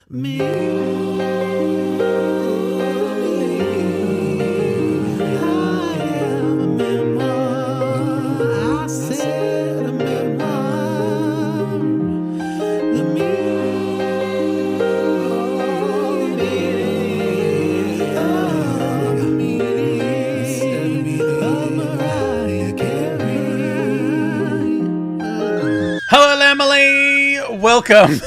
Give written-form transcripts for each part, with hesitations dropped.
Me. I am a memoir. I said a memoir. The meaning of Mariah Carey. Hello, Emily. Welcome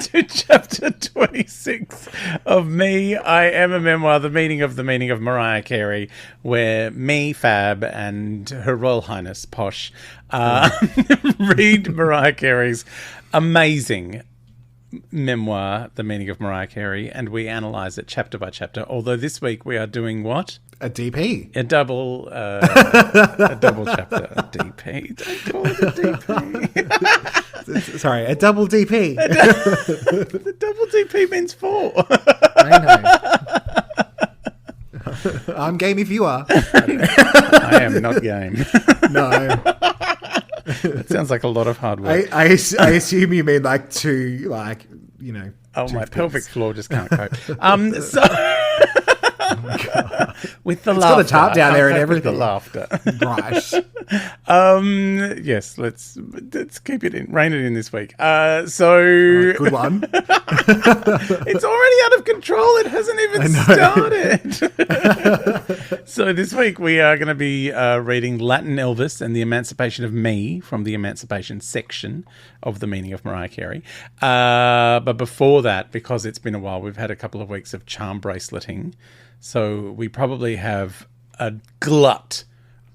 to chapter 26 of Me, I Am a Memoir, the meaning of Mariah Carey, where me, Fab, and Her Royal Highness, Posh, read Mariah Carey's amazing memoir, The Meaning of Mariah Carey, and we analyse it chapter by chapter. Although this week we are doing what? A DP. A double chapter. A DP. Don't call it a DP. Sorry, a double DP. The double DP means 4. I know. I'm game if you are. I am not game. No. It sounds like a lot of hard work. I assume you mean like two, Oh, my pelvic floor just can't cope. With the It's laughter. got a tarp down there and With everything. the laughter. Right. Yes, let's keep it in, rein it in this week. Good one. It's already out of control. It hasn't even started. So this week we are going to be reading Latin Elvis and the Emancipation of Me from the Emancipation section of The Meaning of Mariah Carey. But before that, because it's been a while, we've had a couple of weeks of charm braceleting. So we probably have a glut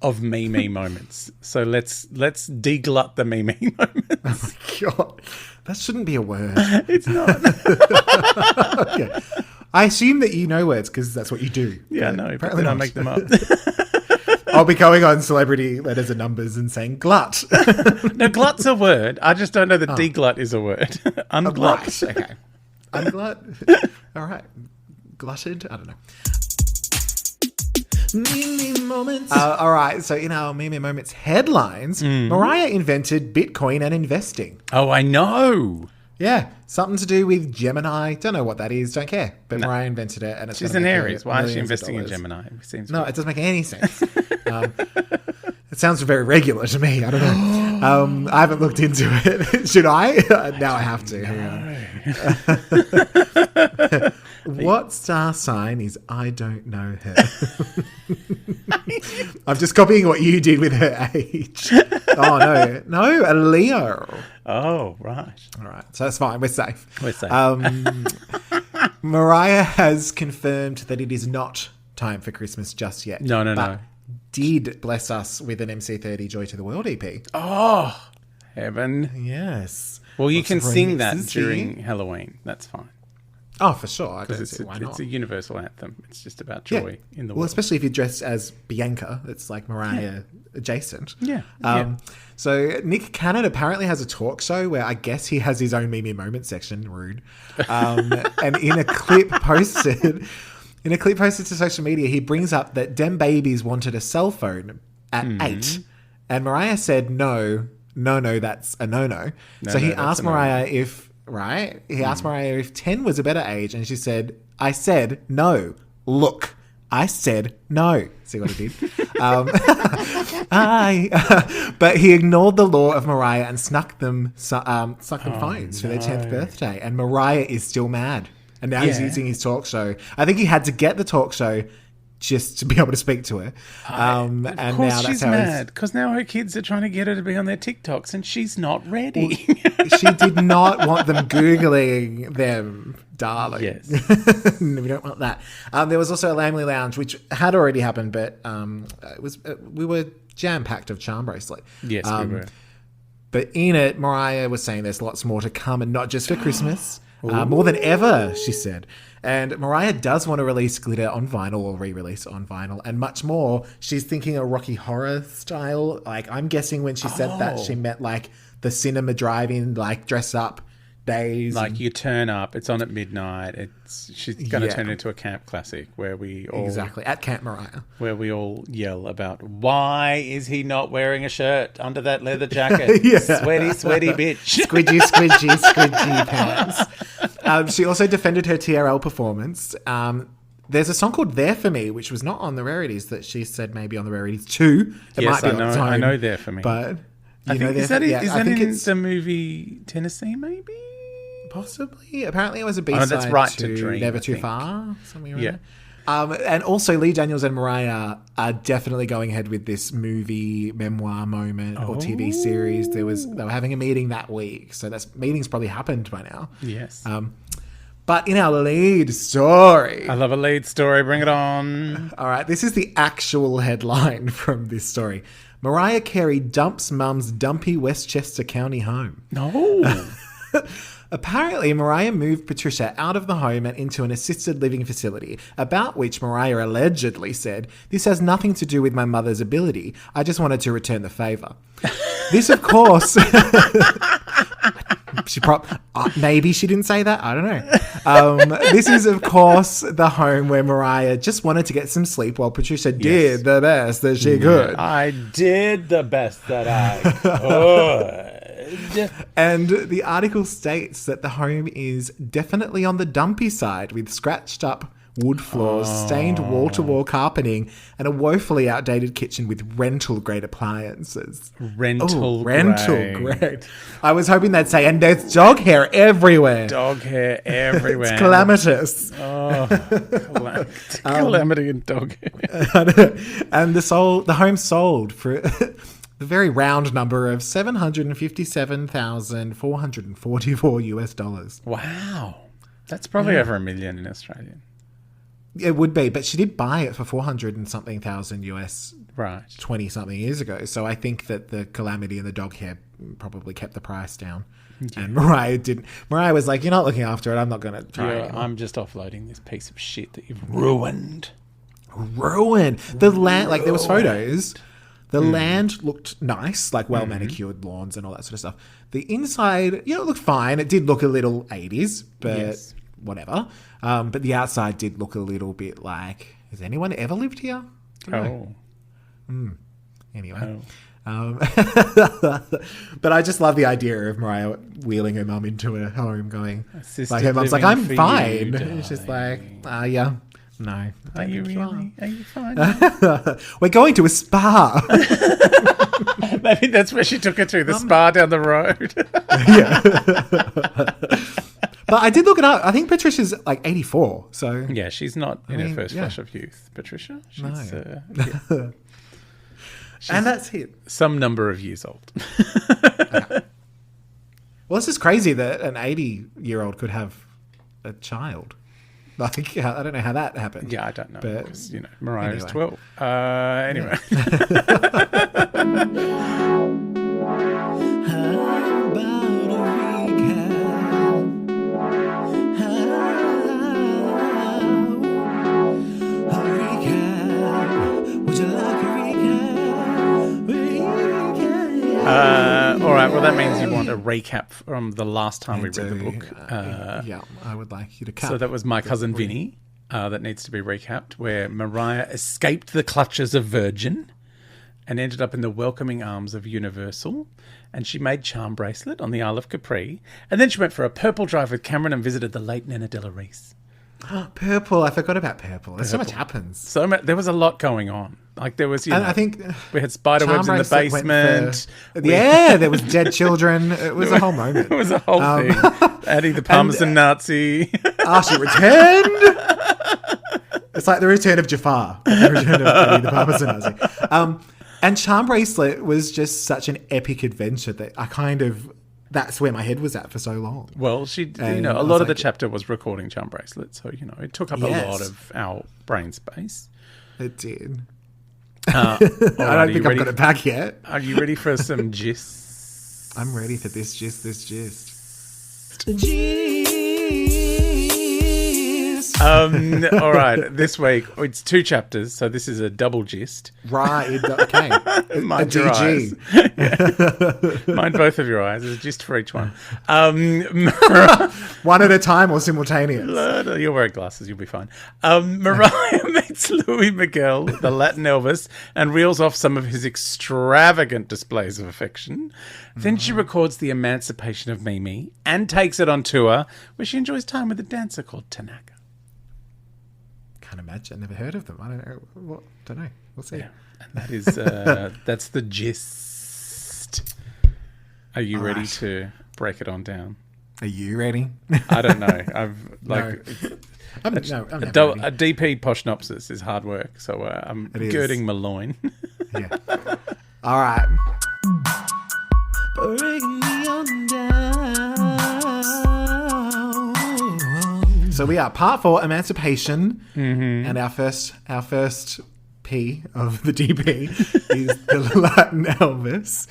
of me moments. So let's deglut the me moments. God, that shouldn't be a word. It's not. Okay. I assume that you know words because that's what you do. Yeah, but no, apparently but I not. make them up. I'll be going on celebrity letters and numbers and saying glut. No, glut's a word. I just don't know that deglut is a word. Unglut. Right. Okay. Unglut. All right. Glutted. I don't know. Me moments. All right. So in our Meme Moments headlines, Mariah invented Bitcoin and investing. Oh, I know. Yeah. Something to do with Gemini. Don't know what that is. Don't care. But Mariah invented it. And it's She's gonna an make her Aries. Why is she millions of investing in dollars. Gemini? It seems No, it doesn't make any sense. It sounds very regular to me. I don't know. I haven't looked into it. Should I? Now I have to. Hang on. What star sign is I don't know her? I'm just copying what you did with her age. Oh, no. No, a Leo. Oh, right. All right. So that's fine. We're safe. We're safe. Mariah has confirmed that it is not time for Christmas just yet. No. But did bless us with an MC30 Joy to the World EP. Oh, heaven. Yes. Well, you Lots can of sing that remixes during here. Halloween. That's fine. Oh, for sure. I don't Because see why not. it's a universal anthem. It's just about joy in the Well, world. especially if you're dressed as Bianca. It's like Mariah adjacent. Yeah. So Nick Cannon apparently has a talk show where I guess he has his own Meme Moment section. Rude. And in a clip posted to social media, he brings up that dem babies wanted a cell phone at 8. And Mariah said, no, that's a no. So he that's asked a no. Mariah if... Right? He asked Mariah if 10 was a better age, and she said, I said no. Look, I said no. See what I did? But he ignored the law of Mariah and snuck them phones for their 10th birthday. And Mariah is still mad. And now he's using his talk show. I think he had to get the talk show just to be able to speak to her. Of course she's mad, because now her kids are trying to get her to be on their TikToks and she's not ready. She did not want them Googling them, darling. Yes. We don't want that. There was also a Lamley Lounge, which had already happened, but we were jam-packed of charm bracelet. Yes, we were. But in it, Mariah was saying there's lots more to come, and not just for Christmas. More than ever, she said. And Mariah does want to release glitter on vinyl or re-release on vinyl and much more. She's thinking a Rocky Horror style. Like, I'm guessing when she said that, she meant like the cinema drive-in, like dress up days. Like you turn up, it's on at midnight. She's going to turn it into a camp classic where we all exactly at Camp Mariah, where we all yell about why is he not wearing a shirt under that leather jacket? Yeah. Sweaty bitch. squidgy pants. She also defended her TRL performance. There's a song called There For Me, which was not on the Rarities, that she said maybe on the Rarities too. It Yes, might be I know. on its own, I know There For Me. But I you know think, There is that in the movie Tennessee, maybe? possibly. Apparently it was a B-side that's Right to to Dream, Never I Too think. Far. Something like Yeah. that. And also Lee Daniels and Mariah are definitely going ahead with this movie memoir moment or TV series. They were having a meeting that week, so that meeting's probably happened by now. Yes. But in our lead story, I love a lead story. Bring it on. all right, this is the actual headline from this story. Mariah Carey dumps mum's dumpy Westchester County home. No. Apparently, Mariah moved Patricia out of the home and into an assisted living facility, about which Mariah allegedly said, "This has nothing to do with my mother's ability. I just wanted to return the favour." This, of course... maybe she didn't say that. I don't know. This is, of course, the home where Mariah just wanted to get some sleep while Patricia did the best that she could. I did the best that I could. And the article states that the home is definitely on the dumpy side, with scratched up wood floors, stained wall-to-wall carpeting, and a woefully outdated kitchen with rental-grade appliances. Rental grade. I was hoping they'd say, and there's dog hair everywhere. Dog hair everywhere. It's calamitous. Calamity and dog hair. And the home sold for the very round number of $757,444 US. Wow. That's probably over $1 million in Australian. It would be, but she did buy it for 400 and something thousand US Right. 20 something years ago. So I think that the calamity and the dog hair probably kept the price down. Yeah. And Mariah didn't. Mariah was like, "You're not looking after it. I'm not going to try it." I'm just offloading this piece of shit that you've ruined. The land, like there was photos. The land looked nice, like well manicured lawns and all that sort of stuff. The inside, it looked fine. It did look a little 80s, but whatever. But the outside did look a little bit like, has anyone ever lived here? Anyway. But I just love the idea of Mariah wheeling her mum into a home going, like her mum's like, "I'm fine." And it's just like, yeah. No. Are you really? Are you fine? We're going to a spa. Maybe that's where she took her to, the spa down the road. But I did look it up. I think Patricia's like 84. So yeah, she's not in her first flush of youth, Patricia. She's, she's and that's it. Some number of years old. Well, it's just crazy that an 80-year-old could have a child. Like, I don't know how that happened. Yeah, I don't know. But, because, Mariah's 12. Anyway. All right, well, that means you want a recap from the last time we read the book. Yeah, I would like you to cut. So that was My Cousin Vinny, that needs to be recapped, where Mariah escaped the clutches of Virgin and ended up in the welcoming arms of Universal. And she made Charm Bracelet on the Isle of Capri. And then she went for a purple drive with Cameron and visited the late Nana Della Reese. Purple. I forgot about Purple. There's so much happens. There was a lot going on. Like there was, I think we had spiderwebs in the basement. There was dead children. It was a whole moment. It was a whole thing. Addie the Parmesan Nazi. She returned. It's like the return of Jafar. The return of Addie the Parmesan Nazi. And Charm Bracelet was just such an epic adventure that that's where my head was at for so long. Well, a lot of the chapter was recording Charm Bracelet, so it took up a lot of our brain space. It did. I don't think I've got it back yet. Are you ready for some gist? I'm ready for this gist. Gist. All right, this week it's 2 chapters, so this is a double gist. Right. Okay. Mind your eyes. Mind both of your eyes. There's a gist for each one. One at a time or simultaneous? You'll wear glasses, you'll be fine. Mariah meets Louis Miguel, the Latin Elvis, and reels off some of his extravagant displays of affection. Then she records the Emancipation of Me and takes it on tour, where she enjoys time with a dancer called Tanaka. Can't imagine. Never heard of them. I don't know. Don't know. We'll see. Yeah, and that is that's the gist. Are you ready to break it on down? Are you ready? I don't know. I've like I'm a DP poshnopsis is hard work, so I'm girding my loin. Yeah. All right. Break me on down. So we are part 4, Emancipation, and our first P of the DP is the Latin Elvis.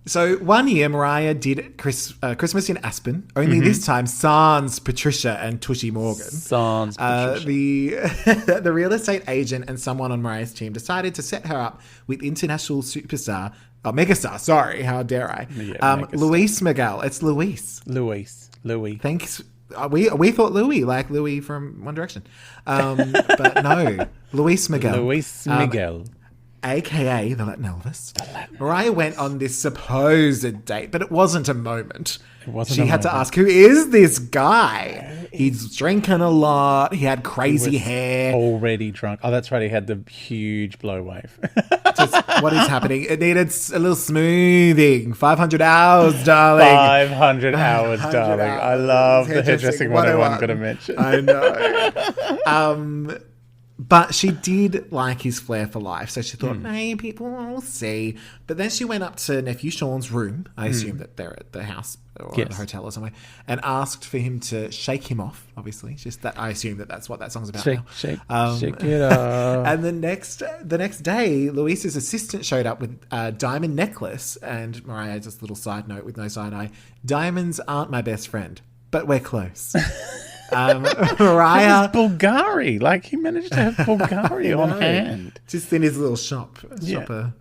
So one year, Mariah did Christmas in Aspen, only this time sans Patricia and Tushy Morgan. Sans Patricia. The real estate agent and someone on Mariah's team decided to set her up with international superstar, megastar, sorry, how dare I, Luis Miguel. It's Luis. Louis. Thanks. We thought Louis, like Louis from One Direction. But no, Luis Miguel. Luis Miguel. AKA the Latin Elvis. Mariah went on this supposed date, but it wasn't a moment. She had to ask, who is this guy? He's drinking a lot. He had crazy hair. Already drunk. Oh, that's right. He had the huge blow wave. What is happening? It needed a little smoothing. 500 hours, darling. 500 hours, darling. I love the hairdressing 101 got to mention. I know. But she did like his flair for life, so she thought, hey, people will see. But then she went up to nephew Sean's room. I assume that they're at the house or the hotel or somewhere, and asked for him to shake him off. Obviously, just that. I assume that's what that song's about. Shake it off. And the next day, Luis's assistant showed up with a diamond necklace, and Mariah, just a little side note with no side eye: diamonds aren't my best friend, but we're close. Mariah Bulgari, like he managed to have Bulgari on hand, just in his little shopper.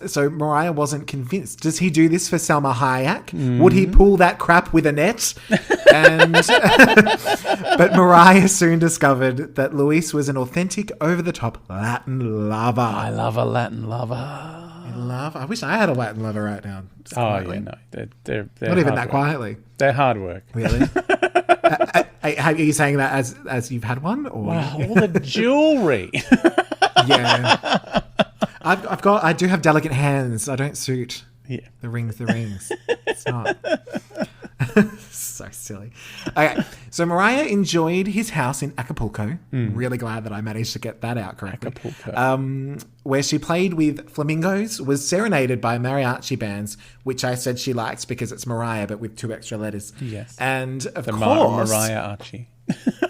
So Mariah wasn't convinced. Does he do this for Salma Hayek? Would he pull that crap with a net? But Mariah soon discovered that Luis was an authentic, over-the-top Latin lover. I love a Latin lover. I wish I had a Latin lover right now. Quietly. Oh yeah, no, they're not even that quietly. They're hard work. Really? Are you saying that as you've had one? Or? Wow, all the jewelry. Yeah. I do have delicate hands. I don't suit. Yeah. The rings. It's not. So silly. Okay. So Mariah enjoyed his house in Acapulco. Really glad that I managed to get that out correctly. Acapulco. Where she played with flamingos, was serenaded by mariachi bands, which I said she liked because it's Mariah, but with 2 extra letters. Yes. And of course... Mariah Archie.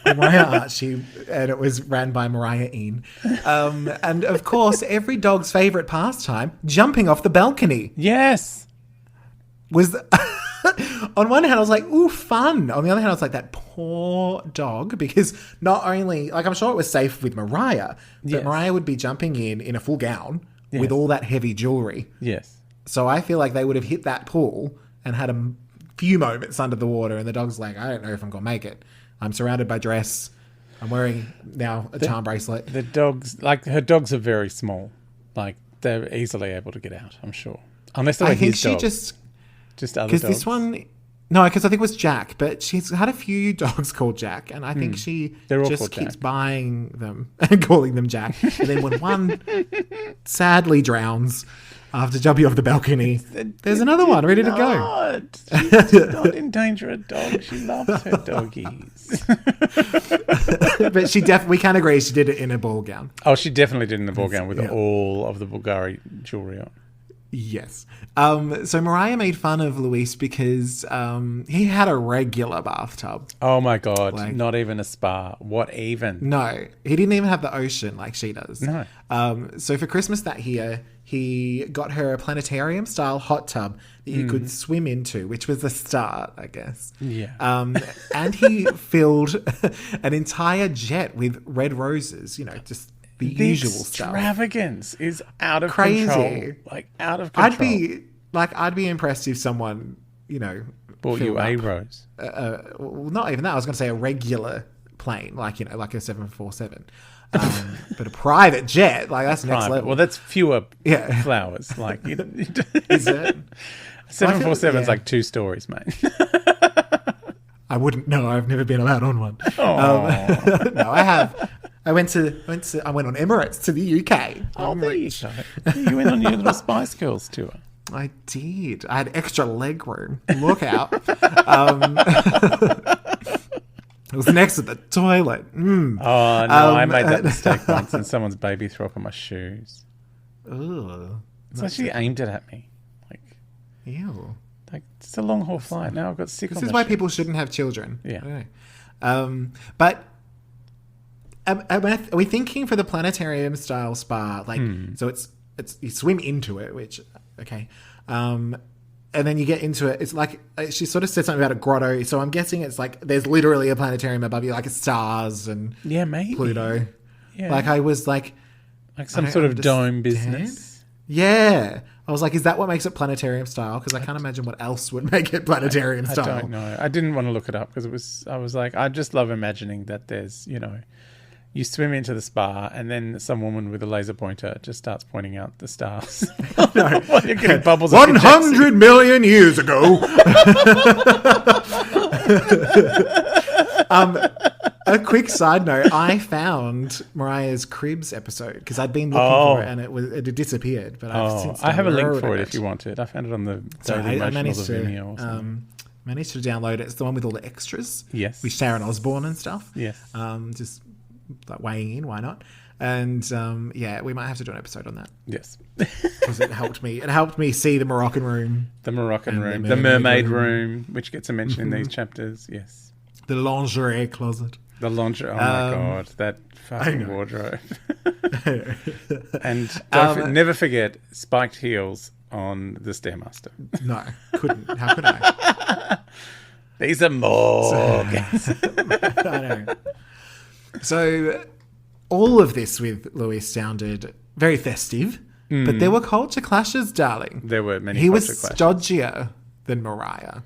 Mariah Archie, and it was ran by Mariah Ian. And of course, every dog's favourite pastime, jumping off the balcony. Yes. Was... On one hand, I was like, ooh, fun. On the other hand, I was like, that poor dog, because not only, like, I'm sure it was safe with Mariah, but Mariah would be jumping in a full gown with all that heavy jewelry. Yes. So I feel like they would have hit that pool and had a few moments under the water, and the dog's like, I don't know if I'm going to make it. I'm surrounded by dress. I'm wearing now a charm bracelet. The dogs, like, her dogs are very small. Like, they're easily able to get out, I'm sure. Unless they're his dog. Just other dogs. Because this one... No, because I think it was Jack, but she's had a few dogs called Jack, and I think she just keeps buying them and calling them Jack. And then when one sadly drowns after jumping off the balcony, there's another one ready to go. She's not endanger a dog. She loves her doggies. But we can agree she did it in a ball gown. Oh, she definitely did it in a ball gown with all of the Bulgari jewelry on. Yes. So Mariah made fun of Luis because he had a regular bathtub. Oh my God. Like- Not even a spa. What even? No, he didn't even have the ocean like she does. No. So for Christmas that year, he got her a planetarium-style hot tub that you could swim into, which was the start, I guess. Yeah. And he filled an entire jet with red roses, just the usual stuff. Extravagance is out of Crazy. control. Like, out of control. I'd be impressed if someone, Bought you filled a up, rose. well, not even that. I was going to say a regular plane, like a 747. But a private jet, like that's next Private. level. Well, that's fewer Yeah. flowers. Like, Is it? 747 is yeah. like 2 stories, mate. I wouldn't know. I've never been allowed on one. Oh, No, I have. I went on Emirates to the UK. there you go. You went on your little Spice Girls tour. I did. I had extra leg room. Look out. It was next to the toilet. Oh, no, I made that mistake once and someone's baby threw up on my shoes. Ugh. So she aimed it at me. Ew. Like, it's a long haul flight. Now I've got sick This on is my why shoes. people shouldn't have children. Yeah. I don't know. But are we thinking for the planetarium style spa? Like, so it's you swim into it, which okay, and then you get into it. It's like she sort of said something about a grotto. So I'm guessing it's like there's literally a planetarium above you, like stars and Yeah, maybe. Pluto. Yeah. Like I was like some don't sort of dome understand. business. Yeah. I was like, is that what makes it planetarium style? Because I can't imagine what else would make it planetarium I style. don't know. I didn't want to look it up because I was like, I just love imagining that there's, you swim into the spa and then some woman with a laser pointer just starts pointing out the stars. While you're getting bubbles of 100 million years ago. A quick side note, I found Mariah's Cribs episode because I'd been looking for it and it had disappeared. But I've since I have a link downloaded for it if you want it. I found it on the So Daily I Motion or managed the Vimeo or to something. managed to download it. It's the one with all the extras. Yes. With Sharon Osbourne and stuff. Yes. Just like weighing in, why not? And we might have to do an episode on that Yes. because it helped me. It helped me see the Moroccan room, The Moroccan And room. the The mermaid mermaid room, which gets a mention in these chapters. Yes. the lingerie closet. The lingerie. Oh, my God. That fucking know. wardrobe. And never forget spiked heels on the Stairmaster. No, couldn't. How could I? These are Morgans. I know. So all of this with Louis sounded very festive, but there were culture clashes, darling. There were many He was culture clashes. stodgier than Mariah.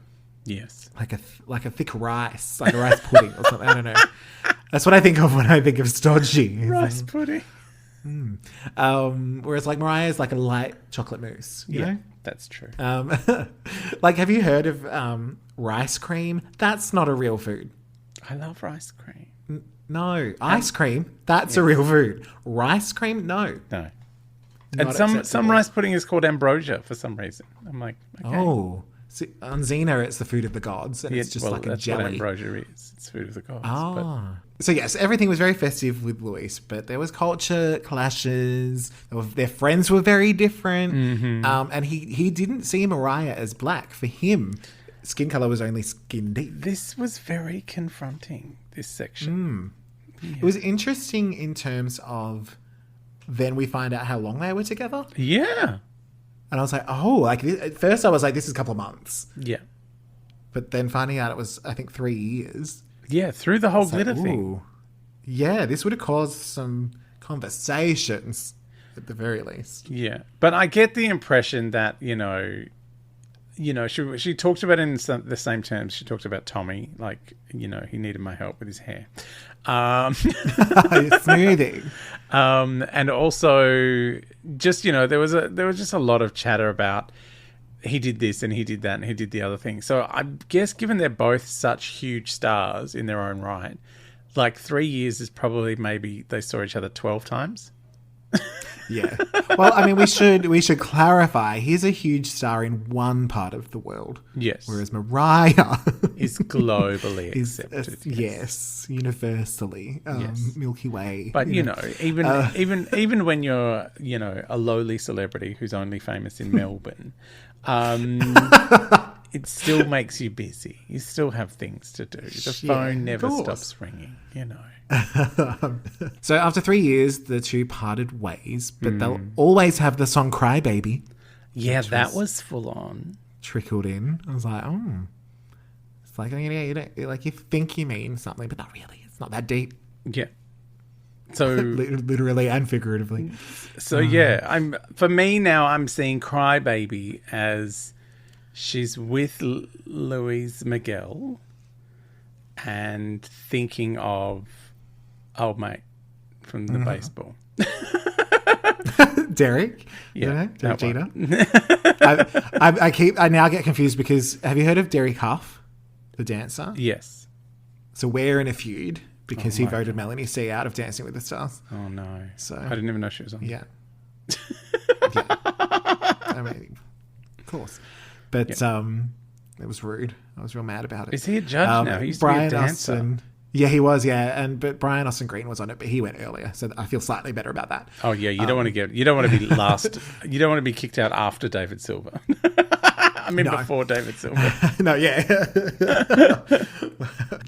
Yes. Like a thick rice, like a rice pudding or something. I don't know. That's what I think of when I think of stodgy. Rice pudding. Whereas like Mariah is like a light chocolate mousse. You know? That's true. Like, have you heard of rice cream? That's not a real food. I love rice cream. No, ice cream. That's a real food. Rice cream, no. No. Not And some acceptable. rice pudding is called ambrosia for some reason. I'm like, okay. Oh, see, on Xena, it's the food of the gods, and it's just like a that's what jelly. ambrosia is. It's food of the gods. Ah. So yes, everything was very festive with Luis, but there was culture clashes. Their friends were very different, and he didn't see Mariah as black. For him, skin color was only skin deep. This was very confronting, this section. It was interesting in terms of then we find out how long they were together, Yeah. and I was like, oh, like at first I was like, this is a couple of months, Yeah. but then finding out it was I think 3 years. Yeah, through the whole It's like, glitter thing. ooh. Yeah, this would have caused some conversations at the very least. Yeah. But I get the impression that, she talked about it in the same terms. She talked about Tommy, like, he needed my help with his hair. Smoothing. And also just, there was just a lot of chatter about he did this and he did that and he did the other thing. So I guess given they're both such huge stars in their own right, like 3 years is probably maybe they saw each other 12 times. Yeah. Well, I mean, we should clarify. He's a huge star in one part of the world. Yes. Whereas Mariah is globally is accepted. yes, universally. Yes. Milky Way. But even when you're a lowly celebrity who's only famous in Melbourne, it still makes you busy. You still have things to do. The phone never stops ringing. So after 3 years, the two parted ways, but they'll always have the song "Cry Baby." Yeah, that was full on. Trickled in. I was like, it's like, you think you mean something, but not really. It's not that deep. Yeah. So literally and figuratively. So for me now, I'm seeing "Cry Baby" as she's with Luis Miguel and thinking of old mate from the baseball. Derek? Yeah. Derek Jeter? I now get confused because have you heard of Derek Huff, the dancer? Yes. So we're in a feud because he voted Melanie C out of Dancing with the Stars. Oh no. So I didn't even know she was on. Yeah. I mean, of course. But it was rude. I was real mad about it. Is he a judge now? He used to be a dancer. Austin, yeah, he was. Yeah, but Brian Austin Green was on it, but he went earlier, so I feel slightly better about that. Oh yeah, you don't want to be last. You don't want to be kicked out after David Silver. I mean, before David Silver. No, yeah.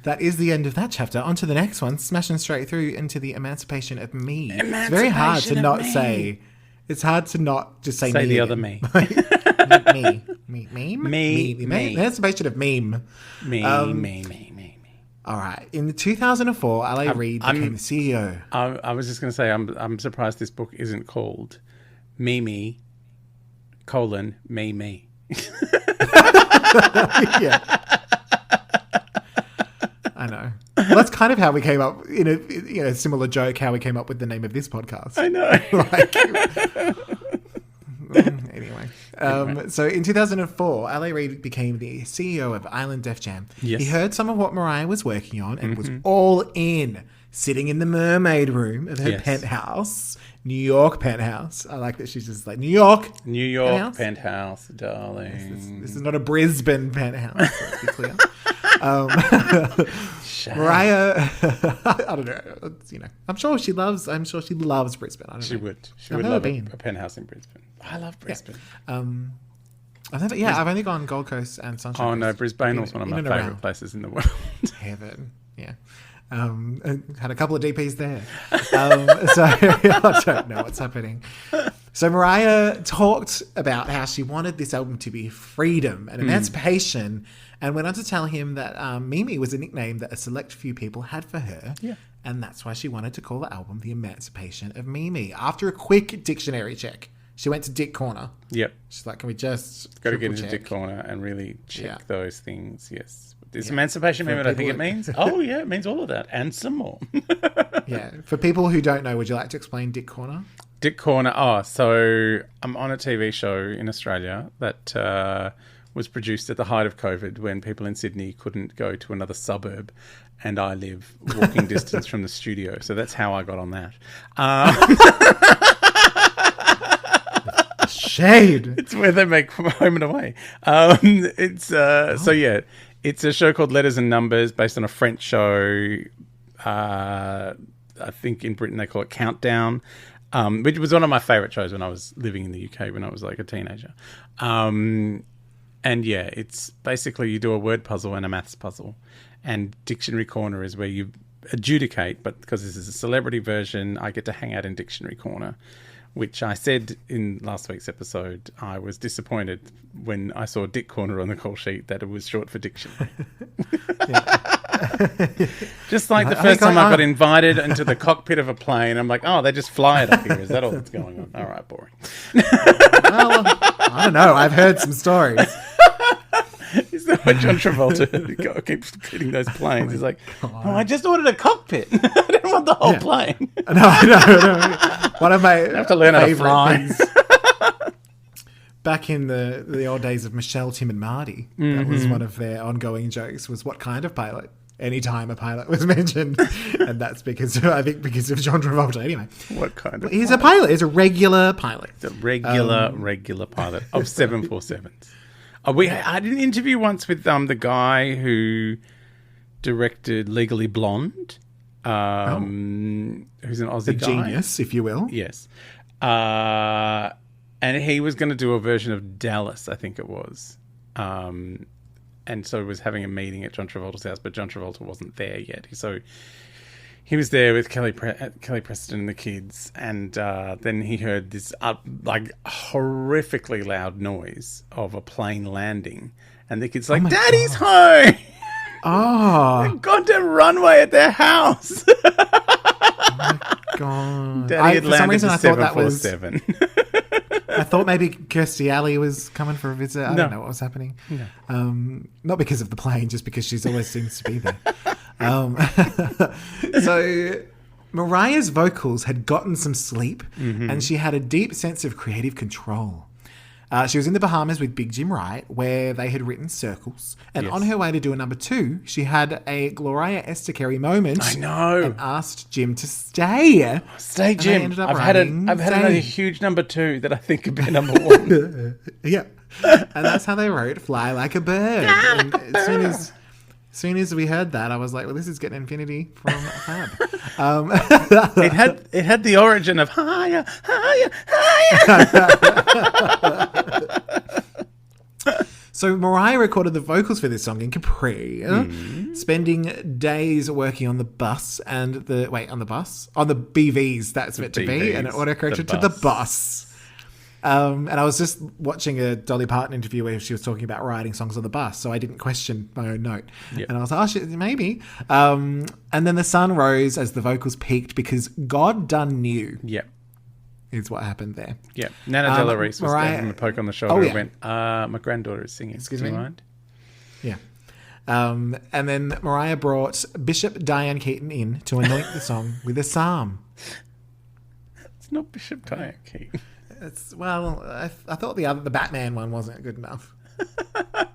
That is the end of that chapter. On to the next one, smashing straight through into the Emancipation of Me. It's very hard to not say. It's hard to not just say me. The other me. Me. Emancipation of Meme. Me. All right. In 2004, L.A. Reid became the CEO. I was just going to say, I'm surprised this book isn't called Me, Me. Yeah. I know. Well, that's kind of how we came up in a similar joke. How we came up with the name of this podcast. I know. Anyway. So in 2004, L.A. Reid became the CEO of Island Def Jam. Yes. He heard some of what Mariah was working on and was all in, sitting in the mermaid room of her penthouse, New York penthouse. I like that she's just like, New York penthouse, darling. This is not a Brisbane penthouse, let's be clear. Mariah, I don't know. I'm sure she loves Brisbane. I don't know. She would love a penthouse in Brisbane. I love Brisbane. Yeah. I've only gone Gold Coast and Sunshine. Oh no, Brisbane was one of my favourite places in the world. Heaven, yeah. Had a couple of DPs there. So I don't know what's happening. So Mariah talked about how she wanted this album to be freedom and emancipation, and went on to tell him that Mimi was a nickname that a select few people had for her. Yeah. And that's why she wanted to call the album The Emancipation of Mimi. After a quick dictionary check, she went to Dick Corner. Yep. She's like, can we just got to get into Dick Corner and really check those things. Yes. This emancipation movement, I think it means. Oh, yeah, it means all of that and some more. Yeah. For people who don't know, would you like to explain Dick Corner? Dick Corner. Oh, so I'm on a TV show in Australia that was produced at the height of COVID when people in Sydney couldn't go to another suburb, and I live walking distance from the studio. So that's how I got on that. Shade. It's where they make Home and Away. So yeah, it's a show called Letters and Numbers based on a French show. I think in Britain they call it Countdown, which was one of my favourite shows when I was living in the UK when I was like a teenager. And yeah, it's basically you do a word puzzle and a maths puzzle. And Dictionary Corner is where you adjudicate, but because this is a celebrity version, I get to hang out in Dictionary Corner, which I said in last week's episode, I was disappointed when I saw Dick Corner on the call sheet that it was short for dictionary. Just like the first time I got invited into the cockpit of a plane, I'm like, oh, they just fly it up here. Is that all that's going on? All right, boring. Well, I don't know. I've heard some stories. Is that what John Travolta keeps getting those planes? He's like, oh, I just ordered a cockpit. I didn't want the whole plane. No. One of my I have to learn how to fly. Back in the old days of Michelle, Tim and Marty, that was one of their ongoing jokes, was what kind of pilot? anytime a pilot was mentioned. And that's because of John Travolta. Anyway. What kind of He's a pilot. He's a regular pilot. He's a regular pilot of 747s. I did an interview once with the guy who directed Legally Blonde, who's an Aussie guy. Genius, if you will. Yes. And he was going to do a version of Dallas, I think it was. And so he was having a meeting at John Travolta's house, but John Travolta wasn't there yet. So he was there with Kelly Preston and the kids, and then he heard this horrifically loud noise of a plane landing, and the kids like, "Daddy's home!" Oh, the goddamn runway at their house. Oh my God! Daddy had for some landed reason, the I thought that was. 747. I thought maybe Kirstie Alley was coming for a visit. I No. don't know what was happening. No. Not because of the plane, just because she's always seems to be there. So Mariah's vocals had gotten some sleep, and she had a deep sense of creative control. She was in the Bahamas with Big Jim Wright, where they had written Circles. And on her way to do a number 2, she had a Gloria Esther moment. I know. And asked Jim to stay. Stay, And they Jim. ended up I've had writing another Stay. huge number 2 that I think could be number 1. Yeah. And that's how they wrote Fly Like a Bird. And as soon as we heard that, I was like, well, this is getting infinity from Fab. It had the origin of higher, higher, higher. So Mariah recorded the vocals for this song in Capri, spending days working on the bus and the BVs, that's meant to be, and it autocorrected to the bus. And I was just watching a Dolly Parton interview where she was talking about writing songs on the bus, so I didn't question my own note. Yep. And I was like, oh, shit, maybe. And then the sun rose as the vocals peaked because God done knew. Yep. Is what happened there. Yeah. Nana Della Reese was Mariah- giving him a poke on the shoulder and yeah. went, my granddaughter is singing. Excuse Do you me? mind? Yeah. And then Mariah brought Bishop Diane Keaton in to anoint the song with a psalm. It's not Bishop Diane Keaton. I thought the Batman one wasn't good enough.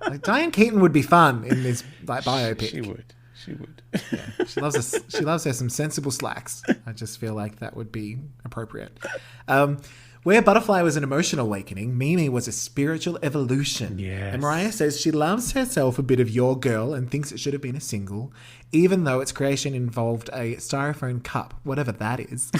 Like, Diane Keaton would be fun in this biopic. She would. Yeah, she loves her some sensible slacks. I just feel like that would be appropriate. Where Butterfly was an emotional awakening, Mimi was a spiritual evolution. Yes. And Mariah says she loves herself a bit of Your Girl and thinks it should have been a single, even though its creation involved a styrofoam cup, whatever that is.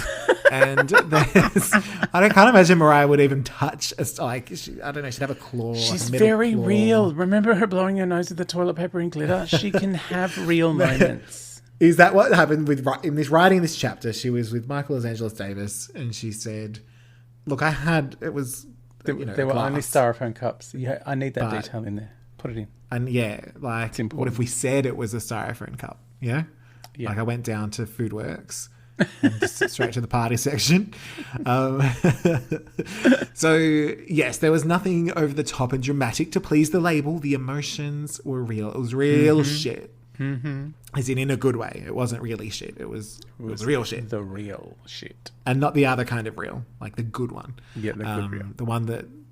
And I can't imagine Mariah would even touch I don't know, she'd have a claw. She's a metal very claw. real. Remember her blowing her nose with the toilet paper and glitter? She can have real moments. Is that what happened in writing this chapter? She was with Michael Angeles Davis, and she said, "Look, there was There were only styrofoam cups. Yeah, I need that detail in there. Put it in. And yeah, like, It's important. what if we said it was a styrofoam cup? Yeah, Yeah. Like I went down to Foodworks and just straight to the party section. So yes, there was nothing over the top and dramatic to please the label. The emotions were real. It was real shit. Mm-hmm. As in a good way. It wasn't really shit. It was real shit. The real shit. And not the other kind of real, like the good one. Yeah, the good real.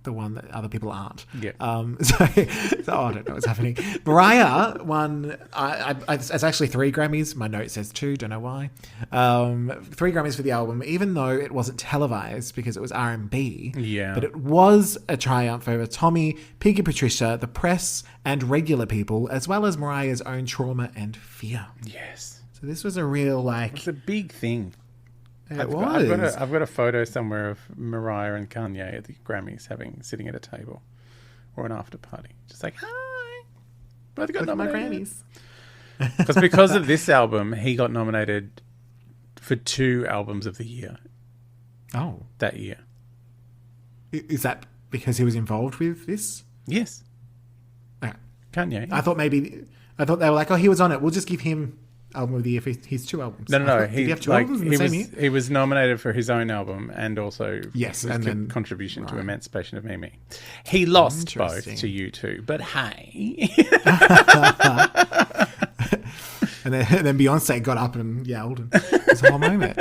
The one that other people aren't. Yeah. So I don't know what's happening. Mariah won. It's actually 3 Grammys. My note says 2. Don't know why. 3 Grammys for the album, even though it wasn't televised because it was R&B. Yeah. But it was a triumph over Tommy, Piggy Patricia, the press, and regular people, as well as Mariah's own trauma and fear. Yes. So this was a real It's a big thing. It was. I've got a photo somewhere of Mariah and Kanye at the Grammys sitting at a table or an after party. Just like, hi. Both got Look at my nominated. Grammys. Because of this album, he got nominated for 2 albums of the year Oh. that year. Is that because he was involved with this? Yes. Okay. Kanye. I thought they were like, oh, he was on it. We'll just give him album of the year for his 2 albums. No. Did he have 2 albums in the same year? He was nominated for his own album and also Yes, his and then- contribution to Emancipation of Me. He lost both Interesting. to U2, but hey. And then Beyonce got up and yelled. And it was a whole moment.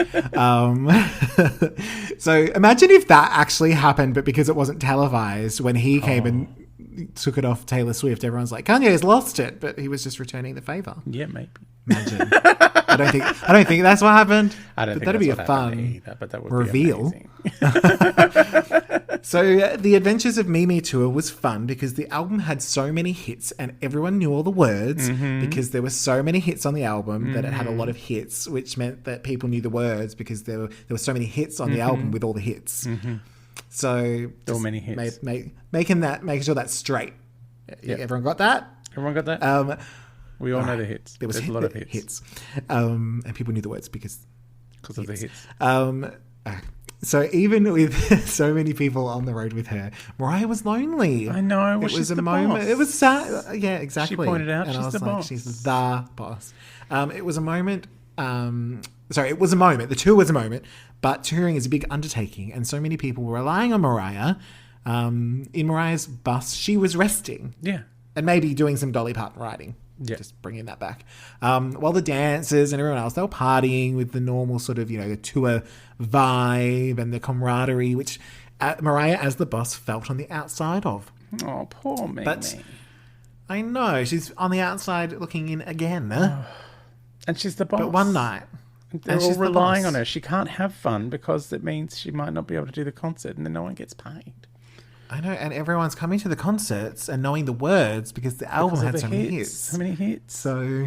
So imagine if that actually happened, but because it wasn't televised, when he came and took it off Taylor Swift, everyone's like, Kanye's lost it, but he was just returning the favour. Yeah, maybe. Imagine. I don't think that's what happened. I don't but think that'd be a that's what happened fun either, but that would reveal. be amazing. So the Adventures of Mimi tour was fun because the album had so many hits and everyone knew all the words because there were so many hits on the album that it had a lot of hits, which meant that people knew the words because there were so many hits on the album with all the hits. So So many hits. making sure that's straight. Everyone got that? Everyone got that? We all know right. the hits. There was There's a lot of hits. And people knew the words because of the hits. So even with so many people on the road with her, Mariah was lonely. I know. Well, it was she's a the moment. boss. It was sad. Yeah, exactly. She pointed out and she's I was the like, boss. she's the boss. It was a moment. It was a moment. The tour was a moment, but touring is a big undertaking, and so many people were relying on Mariah. In Mariah's bus, she was resting. Yeah. And maybe doing some Dolly Parton writing. Yeah. Just bringing that back. While the dancers and everyone else, they were partying with the normal sort of, the tour vibe and the camaraderie, which Mariah, as the boss, felt on the outside of. Oh, poor Mimi. But I know, she's on the outside looking in again. And she's the boss. But one night. They're and all she's the relying boss. on her. She can't have fun because it means she might not be able to do the concert and then no one gets paid. I know, and everyone's coming to the concerts and knowing the words because the album Because of had the so many hits. So many hits. So,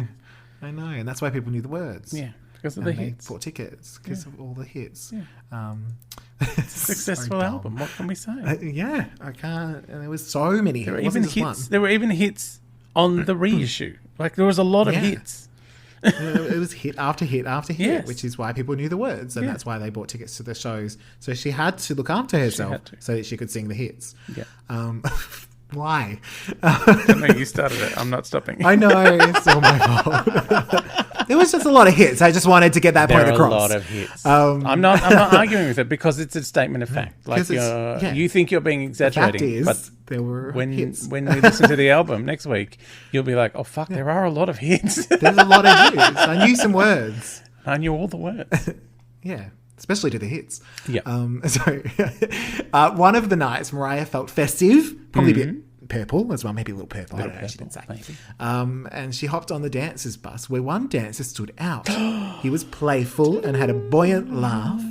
I know, and that's why people knew the words. Yeah, because of And the they hits. bought tickets because of all the hits. Yeah. It's a successful album. What can we say? Yeah, I can't. And there was so many. There were It wasn't even just hits. one. There were even hits on the reissue. Like there was a lot of Yeah. hits. It was hit after hit after hit, Yes. which is why people knew the words, and Yeah. that's why they bought tickets to the shows. So she had to look after herself had to. so that she could sing the hits. Yeah. Why? No, you started it. I'm not stopping. I know, it's all my fault. There was just a lot of hits. I just wanted to get that There point are across. a lot of hits. I'm not arguing with it because it's a statement of fact. Like 'Cause it's- yeah. you think you're being The fact exaggerating, is, but there were hits. when we listen to the album next week, you'll be like, "Oh fuck, there are a lot of hits." There's a lot of hits. I knew some words. I knew all the words. Yeah, especially to the hits. Yeah. One of the nights, Mariah felt festive, probably a bit purple as well, maybe a little purple. I don't know, she purple, didn't say. maybe. And she hopped on the dancers' bus, where one dancer stood out. He was playful and had a buoyant laugh.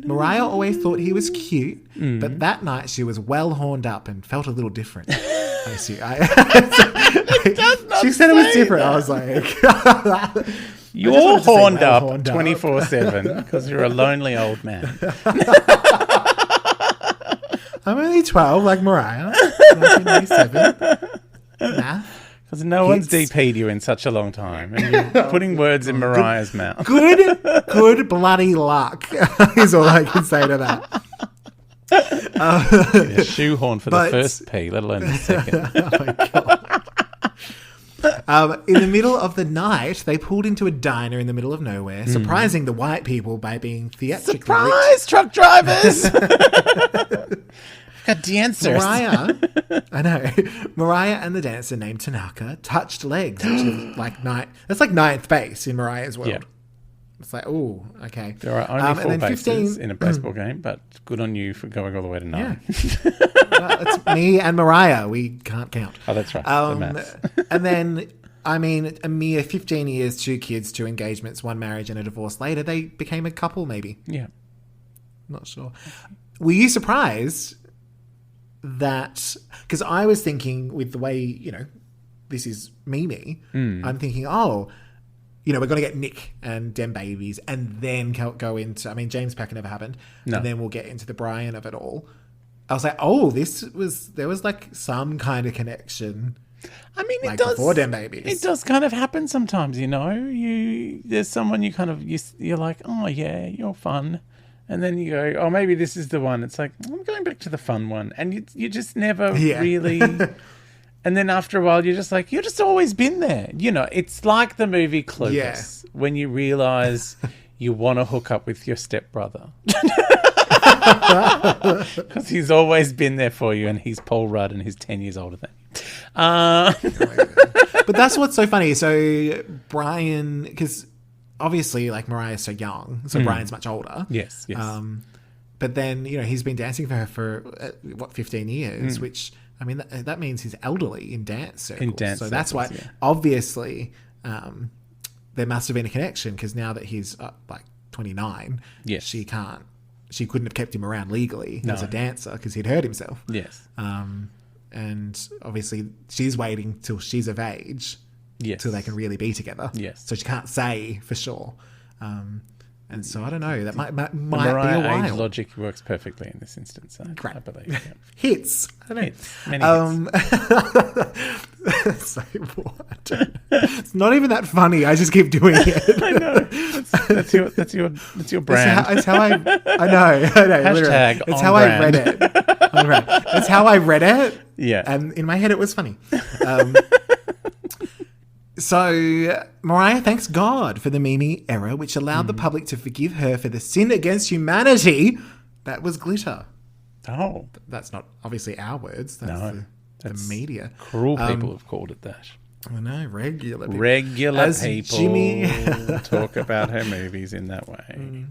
Mariah always thought he was cute, but that night she was well horned up and felt a little different. I see. She said it was different. I was like, You're horned well up horned up. 24/7 because you're a lonely old man. I'm only 12, like Mariah. 1997. Math. Because no one's Hits. DP'd you in such a long time. And you're putting words in Mariah's mouth. Good bloody luck is all I can say to that. A shoehorn for But- the first P, let alone the second. Oh my God. In the middle of the night, they pulled into a diner in the middle of nowhere, surprising the white people by being theatrically rich. Surprise, truck drivers! Got dancers. Mariah and the dancer named Tanaka touched legs, which is like that's like ninth base in Mariah's world. Yeah. It's like, oh, okay. There are only four and then bases in a baseball game, but good on you for going all the way to 9. It's me and Mariah. We can't count. Oh, that's right. The maths. And then, I mean, a mere 15 years, 2 kids, 2 engagements, 1 marriage, and a divorce later, they became a couple, maybe. Yeah. Not sure. Were you surprised that... Because I was thinking with the way, this is Mimi, I'm thinking, we're going to get Nick and Dem babies and then go into... I mean, James Packer never happened. No. And then we'll get into the Brian of it all. I was like, there was like some kind of connection. I mean, Like it does. before Dem babies. It does kind of happen sometimes, there's someone you kind of, you're like, oh yeah, you're fun. And then you go, oh, maybe this is the one. It's like, I'm going back to the fun one. And you just never really... And then after a while, you're just like, you've just always been there. It's like the movie Clovis, when you realise you want to hook up with your stepbrother. Because he's always been there for you, and he's Paul Rudd, and he's 10 years older than you. But that's what's so funny. So Brian, because obviously, like Mariah's so young, so Brian's much older. Yes. But then, he's been dancing for her for, 15 years, which, I mean, that means he's elderly in dance circles. In dance so that's circles, why, obviously, there must have been a connection because now that he's like 29, Yes. she couldn't have kept him around legally as a No. dancer because he'd hurt himself. Yes. And obviously she's waiting till she's of age Yes. till they can really be together. Yes. So she can't say for sure. And so I don't know. That might be a Mariah age while. logic works perfectly in this instance. I Great. believe. Yeah. Hits. I don't know. Hits. Many hits. So what? It's not even that funny. I just keep doing it. I know. That's your brand. It's how I know. Literally. Hashtag It's on how brand. I read it. On brand. It's how I read it. Yeah. And in my head, it was funny. So Mariah thanks God for the Mimi era, which allowed the public to forgive her for the sin against humanity that was glitter. Oh, That's not obviously our words. That's No, the that's media. cruel people have called it that. I know, regular people. Regular As people Jimmy- talk about her movies in that way.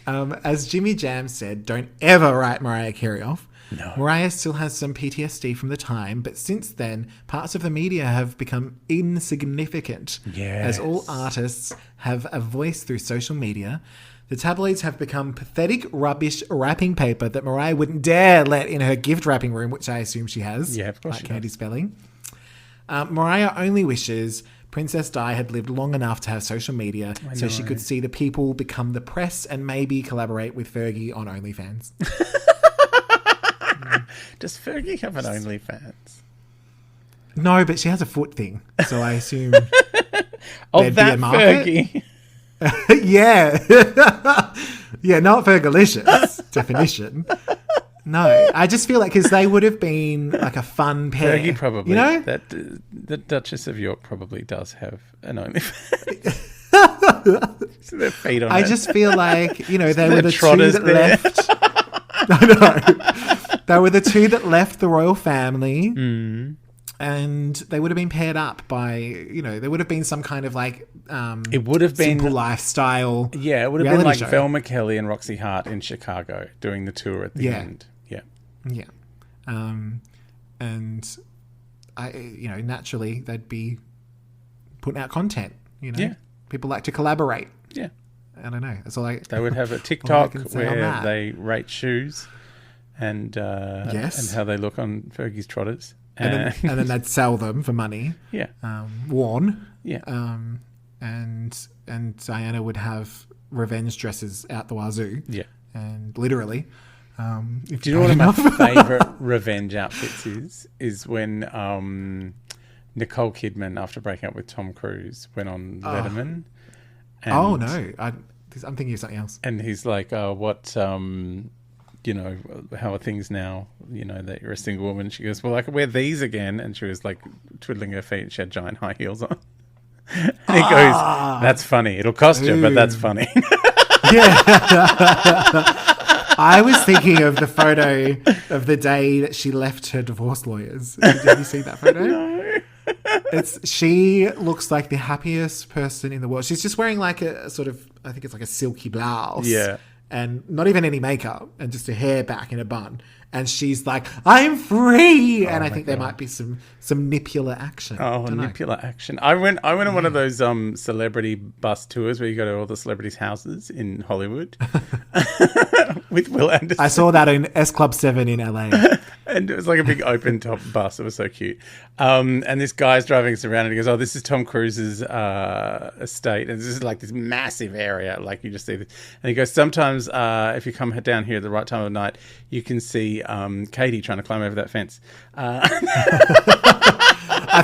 As Jimmy Jam said, don't ever write Mariah Carey off. No. Mariah still has some PTSD from the time, but since then, parts of the media have become insignificant. Yes. As all artists have a voice through social media, the tabloids have become pathetic, rubbish wrapping paper that Mariah wouldn't dare let in her gift wrapping room, which I assume she has. Yeah, of course like she Candy does. Spelling. Mariah only wishes Princess Di had lived long enough to have social media so she could see the people become the press and maybe collaborate with Fergie on OnlyFans. Does Fergie have an OnlyFans? No, but she has a foot thing, so I assume. Oh, There'd be a that market? Fergie. Yeah. Yeah, not Fergalicious definition. No, I just feel like because they would have been like a fun pair. Fergie probably. You know? That the Duchess of York probably does have an OnlyFans. So their feet on I it. just feel like, you know, they Their were the two trotters that there. left. I know. They were the two that left the royal family. And they would have been paired up by, you know, there would have been some kind of like It would have been simple lifestyle. Yeah, it would have been reality like show. Velma Kelly and Roxy Hart in Chicago doing the tour at the Yeah. end. Yeah. Yeah. And I, you know, naturally they'd be putting out content, you know. Yeah. People like to collaborate. Yeah. I don't know. That's all I. They would have a all I TikTok can say on where that. they rate shoes and Yes. and how they look on Fergie's trotters. and then they'd sell them for money, yeah. worn. Yeah. And Diana would have revenge dresses out the wazoo. Yeah. And literally. If Do you know one paid of my enough. favourite revenge outfits is when Nicole Kidman, after breaking up with Tom Cruise, went on Letterman. And, Oh no, I'm thinking of something else. And he's like, what, you know, how are things now? You know, that you're a single woman. She goes, well, I could wear these again. And she was like twiddling her feet and she had giant high heels on. And he goes, that's funny. It'll cost you, but that's funny. Yeah. I was thinking of the photo of the day that she left her divorce lawyers. Did you see that photo? No. She looks like the happiest person in the world. She's just wearing like a sort of, I think it's like a silky blouse. Yeah. And not even any makeup and just her hair back in a bun. And she's like, I'm free. And I think there might be some nipular action. Oh, Dunno. nipular action. I went on one of those celebrity bus tours where you go to all the celebrities' houses in Hollywood with Will Anderson. I saw that in S Club 7 in LA. And it was like a big open top bus. It was so cute. And this guy's driving us around and he goes, oh, this is Tom Cruise's estate. And this is like this massive area. Like you just see this. And he goes, sometimes if you come down here at the right time of night, you can see Katie trying to climb over that fence. I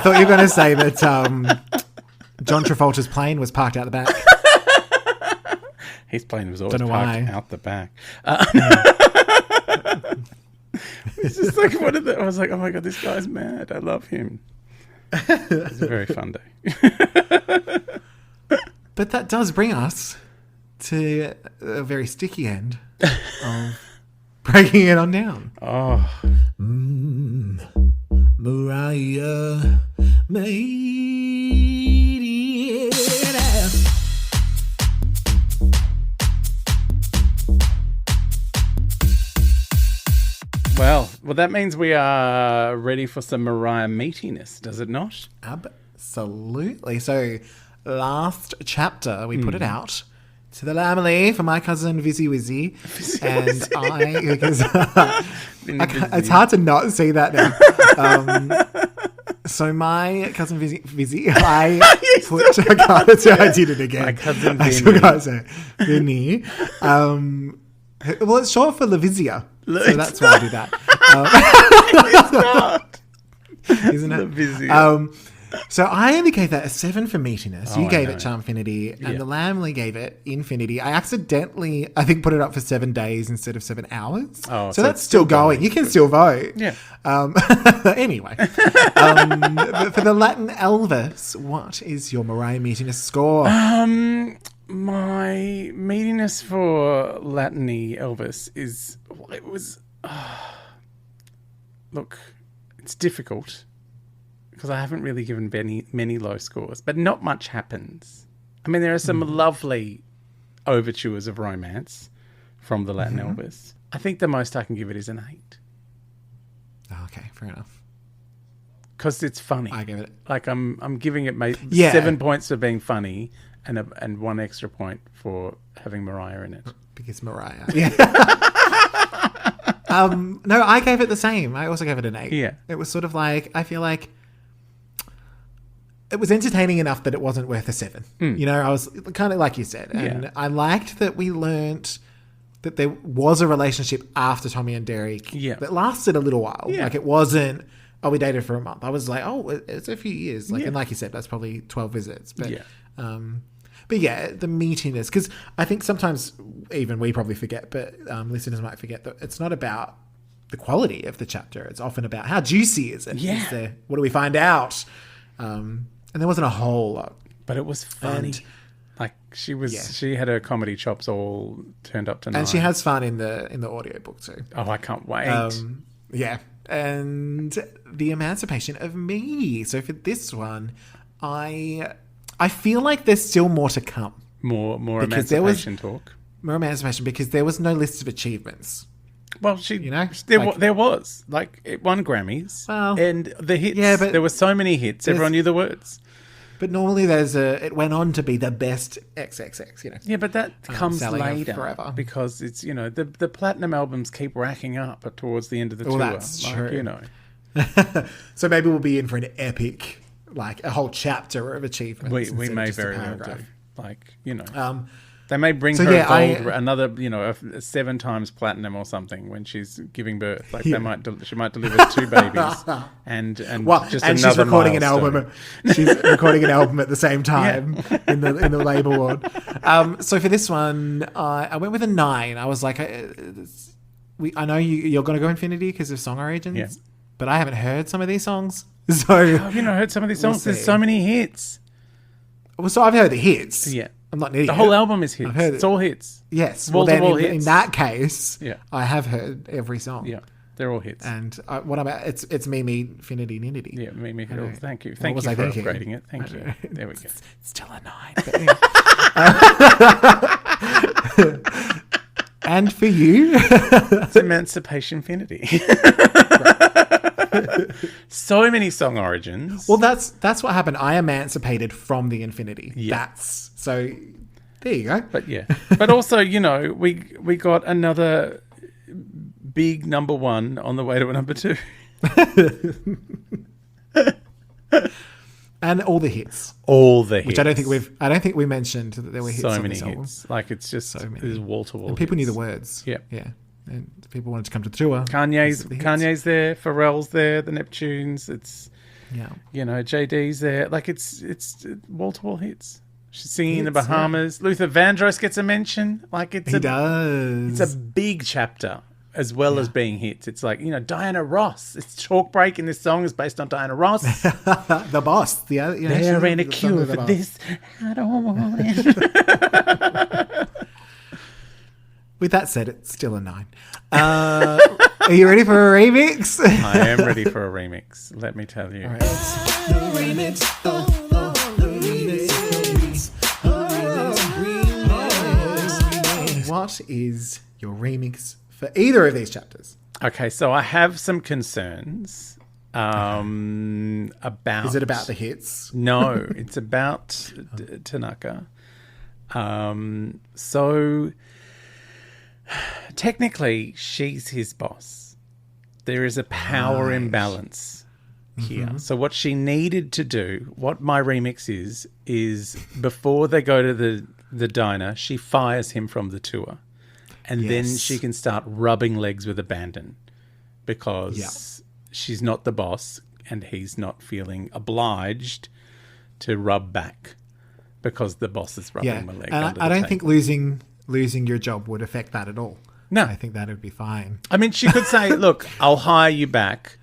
thought you were going to say that John Travolta's plane was parked out the back. His plane was always Don't know parked why. out the back. It's just like one of the. I was like, oh my god, this guy's mad. I love him. It's a very fun day. But that does bring us to a very sticky end of breaking it on down. Oh, Mariah made it. well, that means we are ready for some Mariah meatiness, does it not? Absolutely. So last chapter, we put it out to the Lamely for my cousin Vizzy Wizzy. And because it's hard to not see that now. So my cousin Vizzy, I did it again. My cousin I still can't say it. Vinny. Well, it's short for Lavizia. So that's why I do that. It's not. Isn't it? Lavizia. So I only gave that a 7 for meatiness. You I gave know. it Charmfinity, and the Lamely gave it Infinity. I accidentally, I think, put it up for 7 days instead of 7 hours. Oh, so that's still going. You can still vote. Yeah. Anyway, but for the Latin Elvis, what is your Mariah meatiness score? My meatiness for Latiny Elvis is, look, it's difficult because I haven't really given many low scores, but not much happens. I mean, there are some lovely overtures of romance from the Latin Elvis. I think the most I can give it is an 8. Oh, okay, fair enough. Because it's funny. I give it like I'm giving it Yeah. 7 points for being funny and 1 extra point for having Mariah in it. because Mariah. Yeah. No, I gave it the same. I also gave it an 8. Yeah. It was sort of like, I feel like it was entertaining enough that it wasn't worth a 7. You know, I was kind of like you said. And Yeah. I liked that we learnt that there was a relationship after Tommy and Derek that lasted a little while. Yeah. Like it wasn't, oh, we dated for a month. I was like, oh, it's a few years. Like, and like you said, that's probably 12 visits. But yeah, the meatiness, because I think sometimes even we probably forget, but listeners might forget that it's not about the quality of the chapter. It's often about how juicy is it? Yeah. Is there, what do we find out? And there wasn't a whole lot. But it was funny. And- like she had her comedy chops all turned up to 9. And she has fun in the audiobook too. Oh, I can't wait. Yeah. And the Emancipation of Me. So for this one, I feel like there's still more to come. More because there was- emancipation talk. More emancipation, because there was no list of achievements. Well, there was like it won Grammys, Well, and the hits. yeah, but there were so many hits. Everyone knew the words. But normally it went on to be the best XXX, you know. Yeah, but that comes selling it later forever. because it's the platinum albums keep racking up towards the end of the tour. That's true. You know, So maybe we'll be in for an epic, like a whole chapter of achievements. we instead of may just a very well paragraph. do. Like they may bring so her yeah, gold, another a 7 times platinum or something when she's giving birth. Like she might deliver 2 babies and Well, just and another she's recording milestone. an album. She's recording an album at the same time in the label ward. So for this one, I went with a 9. I was like, I know you're going to go Infinity because of song origins, but I haven't heard some of these songs. So Have you not heard some of these songs? There's see. so many hits. so I've heard the hits. Yeah. I'm not an idiot. The whole album is hits. I've heard It's all hits. Yes. Wall Well, to then wall in hits. that case, Yeah. I have heard every song. Yeah, they're all hits. And what about it's me, Infinity, Nitty. Yeah, me. I know. Thank you. What Thank was you I for thinking? upgrading it. Thank you. There we go. It's still a 9. But anyway. And for you, It's Emancipation Finity. So many song origins. well, that's what happened. I emancipated from the Infinity. Yeah. So. There you go. But yeah. But also, we got another big number 1 on the way to a number 2. And all the hits, All the hits. which I don't think we mentioned that there were hits so on many this album. hits. Like it's just So many. there's wall to wall. And people knew the words. Yeah. Yeah. And people wanted to come to the tour. Kanye's there, Pharrell's there, the Neptunes. It's Yeah. JD's there. Like it's wall to wall hits. She's singing in the Hits, yeah. Bahamas. Luther Vandross gets a mention. Like He does. It's a big chapter as well as being hits. It's like, Diana Ross. It's Chalk Break in this song is based on Diana Ross. The boss. There ain't a cure for this. I don't want it. With that said, it's still a 9. Are you ready for a remix? I am ready for a remix. Let me tell you. All right. What is your remix for either of these chapters? Okay, so I have some concerns About... Is it about the hits? No, it's about Tanaka. So technically, she's his boss. There is a power imbalance here. So what she needed to do, what my remix is before they go to the diner, she fires him from the tour. And then she can start rubbing legs with abandon because she's not the boss and he's not feeling obliged to rub back because the boss is rubbing my leg. And I don't think losing your job would affect that at all. No. I think that would be fine. I mean, she could say, look, I'll hire you back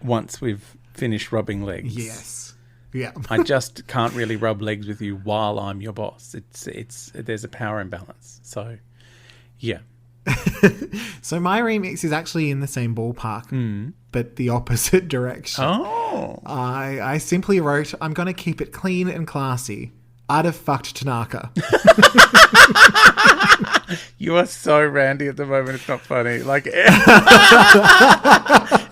once we've finished rubbing legs. Yes. Yeah. I just can't really rub legs with you while I'm your boss. There's a power imbalance. So, yeah. So my remix is actually in the same ballpark, but the opposite direction. Oh. I simply wrote, I'm going to keep it clean and classy. I'd have fucked Tanaka. You are so randy at the moment. It's not funny. Like,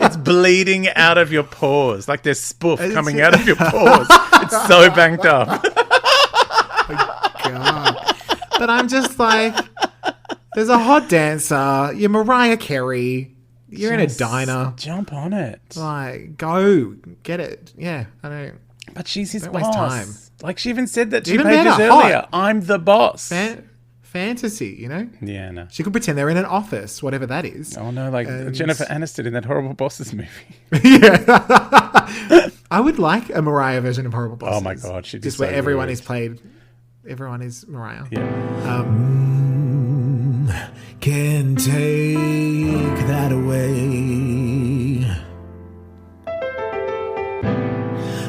it's bleeding out of your pores. Like there's spoof coming out of your pores. It's so banked up. God. But I'm just like, there's a hot dancer. You're Mariah Carey. You're in a diner. Jump on it. Like, go. Get it. Yeah, I don't. But she's his Don't boss. waste time. Like she even said that 2 Even pages better, earlier. hot. I'm the boss. Fantasy, you know? Yeah, no. She could pretend they're in an office, whatever that is. Oh no, like Jennifer Aniston in that Horrible Bosses movie. Yeah. I would like a Mariah version of Horrible Bosses. Oh my God, she'd be just so where everyone good. is played. Everyone is Mariah. Yeah. Can't take that away.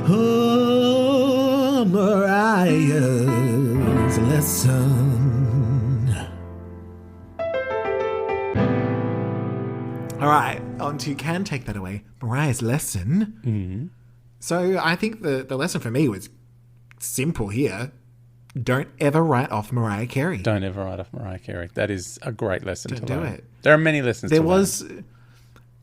Oh, Mariah's lesson. All right, on to Can Take That Away. Mariah's lesson. Mm-hmm. So I think the lesson for me was simple here. Don't ever write off Mariah Carey. Don't ever write off Mariah Carey. That is a great lesson to learn. do it. There are many lessons There to learn. was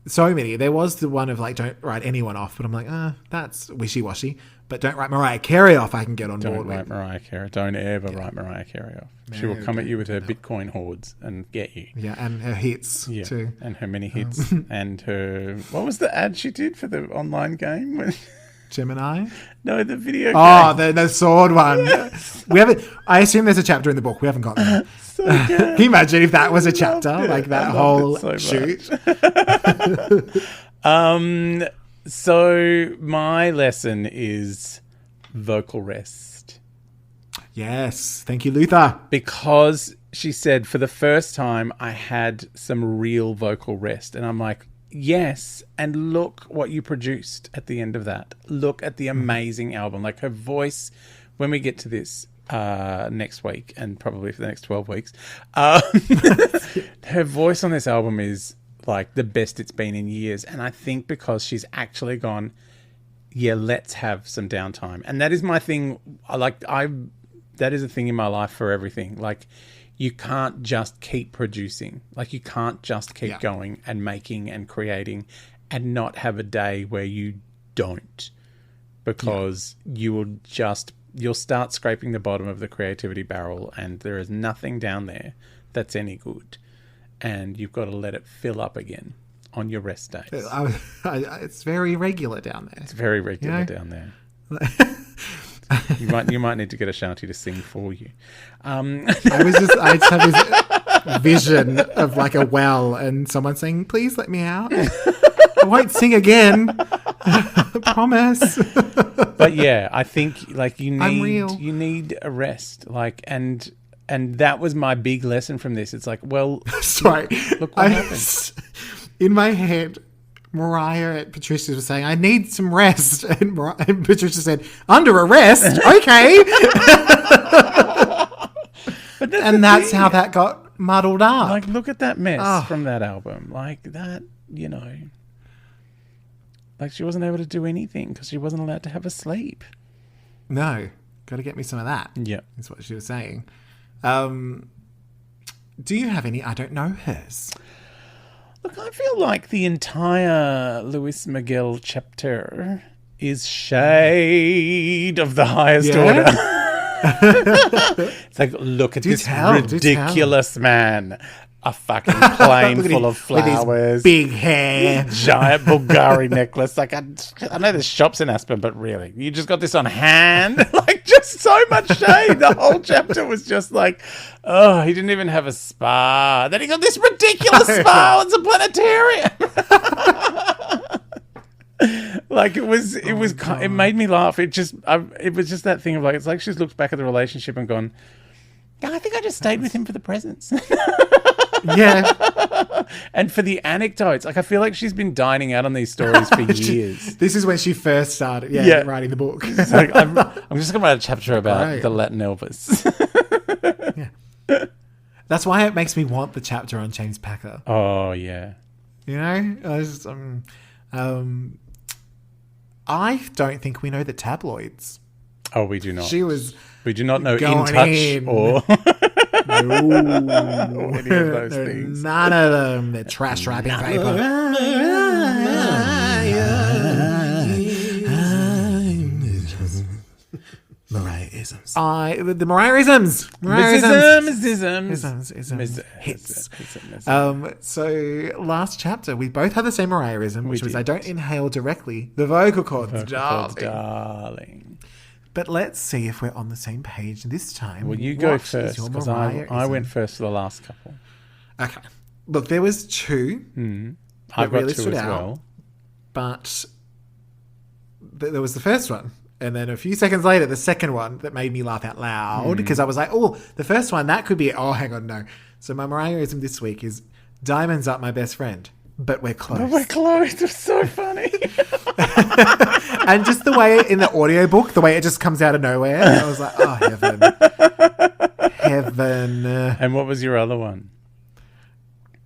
so many. There was the one of like, don't write anyone off. But I'm like, that's wishy-washy. But don't write Mariah Carey off. I can get on board Don't with. write Mariah Carey. Don't ever write Mariah Carey off. She will come at you with her Bitcoin hordes and get you. Yeah, and her hits too. And her many hits. And her... What was the ad she did for the online game? Gemini? No, the video Oh, game. the sword one. Yes. We haven't. I assume there's a chapter in the book. We haven't got that. So good. Can you imagine if that was a chapter? Like that whole shoot? So my lesson is vocal rest. Yes. Thank you, Luther. Because she said for the first time I had some real vocal rest. And I'm like, yes, and look what you produced at the end of that. Look at the amazing album. Like her voice, when we get to this next week and probably for the next 12 weeks, her voice on this album is like the best it's been in years. And I think because she's actually gone, yeah, let's have some downtime. And that is my thing. That is a thing in my life for everything. Like, you can't just keep producing. Like, you can't just keep going and making and creating and not have a day where you don't. Because you'll start scraping the bottom of the creativity barrel and there is nothing down there that's any good. And you've got to let it fill up again on your rest days. It's very regular down there. It's very regular down there. You might need to get Ashanti to sing for you. I just have this vision of like a well and someone saying, "Please let me out. I won't sing again. Promise." But yeah, I think like you need a rest. Like and that was my big lesson from this. It's like, well, sorry, look what happened. In my head, Mariah at Patricia was saying, "I need some rest," and Patricia said, "Under arrest, okay." And that's how that got muddled up. Like, look at that mess from that album. Like that, like she wasn't able to do anything because she wasn't allowed to have a sleep. No, got to get me some of that. Yeah, is what she was saying. Do you have any? I don't know hers. Look, I feel like the entire Luis Miguel chapter is shade of the highest order. It's like, look at this ridiculous man. A fucking plane full of flowers. With his big hair. Giant Bulgari necklace. Like, I know there's shops in Aspen, but really, you just got this on hand? Like, just so much shade. The whole chapter was just like, oh, he didn't even have a spa. Then he got this ridiculous spa. It's a planetarium. Like, it made me laugh. It was just that thing of like, it's like she's looked back at the relationship and gone, yeah, I think I just stayed with him for the presents. Yeah. And for the anecdotes. Like, I feel like she's been dining out on these stories for years. This is when she first started writing the book. It's like, I'm just going to write a chapter about the Latin Elvis. Yeah. That's why it makes me want the chapter on James Packer. Oh, yeah. You know? I don't think we know the tabloids. Oh, we do not. We do not know In Touch or any of those things. None of them. They're trash wrapping paper. Mariah-isms. The Mariah-isms. Hits. So last chapter, we both had the same Mariah-ism, which was I don't inhale directly. The vocal cords, darling. But let's see if we're on the same page this time. Well, you go first, because I went first for the last couple. Okay. Look, there was two. I've got two as well. But there was the first one. And then a few seconds later, the second one that made me laugh out loud. Because I was like, oh, the first one, that could be it. Oh, hang on, no. So my Mariah-ism this week is, diamonds up my best friend. But we're close. It was so funny. And just the way in the audiobook, the way it just comes out of nowhere. I was like, oh, heaven. Heaven. And what was your other one?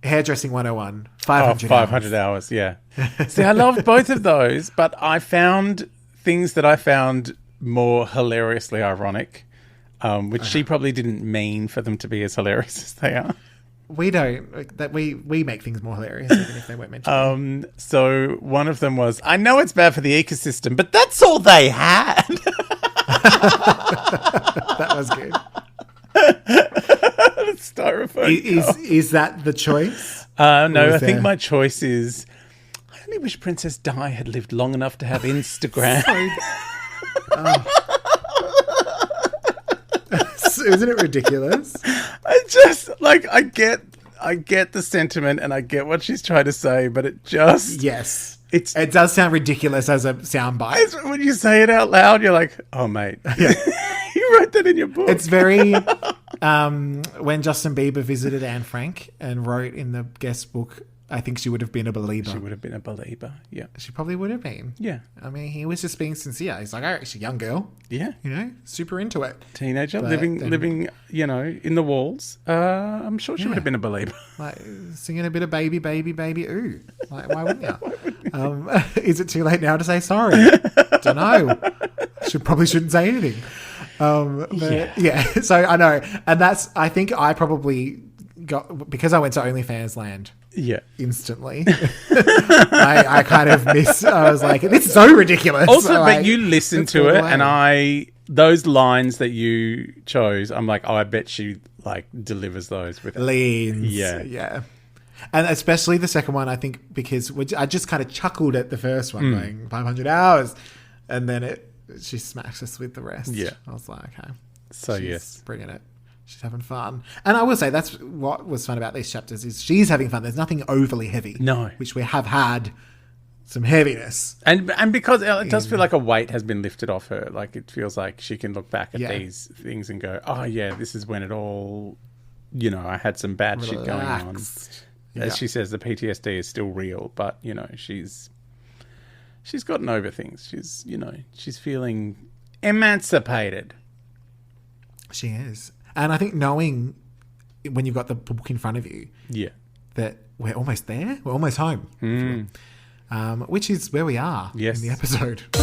Hairdressing 101. 500 500 hours, yeah. See, I love both of those, but I found things that I found more hilariously ironic, which she probably didn't mean for them to be as hilarious as they are. We don't. That we make things more hilarious even if they weren't meant to be. So one of them was, I know it's bad for the ecosystem, but that's all they had. That was good. Styrofoam. Is that the choice? No, I think my choice is, I only wish Princess Di had lived long enough to have Instagram. Isn't it ridiculous? I just I get the sentiment and I get what she's trying to say, but it just it does sound ridiculous as a soundbite. When you say it out loud, you're like, oh mate, you wrote that in your book. It's very when Justin Bieber visited Anne Frank and wrote in the guest book, I think she would have been a believer. She would have been a believer, yeah. She probably would have been. Yeah. I mean, he was just being sincere. He's like, oh, she's a young girl. Yeah. You know, super into it. Teenager, living, you know, in the walls. I'm sure she would have been a believer. Like, singing a bit of baby, baby, baby, ooh. Like, why wouldn't you? Is it too late now to say sorry? Don't know. Probably shouldn't say anything. So I know. And I think I probably got, because I went to OnlyFans land. Yeah. Instantly. I kind of I was like, this is so ridiculous. Also, but you listen to it and those lines that you chose, I'm like, oh, I bet she delivers those with leans. Yeah. Yeah. And especially the second one, I think, because I just kind of chuckled at the first one, going 500 hours. And then she smacks us with the rest. Yeah. I was like, okay. So, she's bringing it. She's having fun. And I will say that's what was fun about these chapters is she's having fun. There's nothing overly heavy. No. Which we have had some heaviness. And because it does feel like a weight has been lifted off her. Like it feels like she can look back at these things and go, oh yeah, this is when it all, you know, I had some bad shit going on. As she says, the PTSD is still real, but you know, she's gotten over things. She's feeling emancipated. She is. And I think knowing when you've got the book in front of you, that we're almost there, we're almost home, which is where we are in the episode. At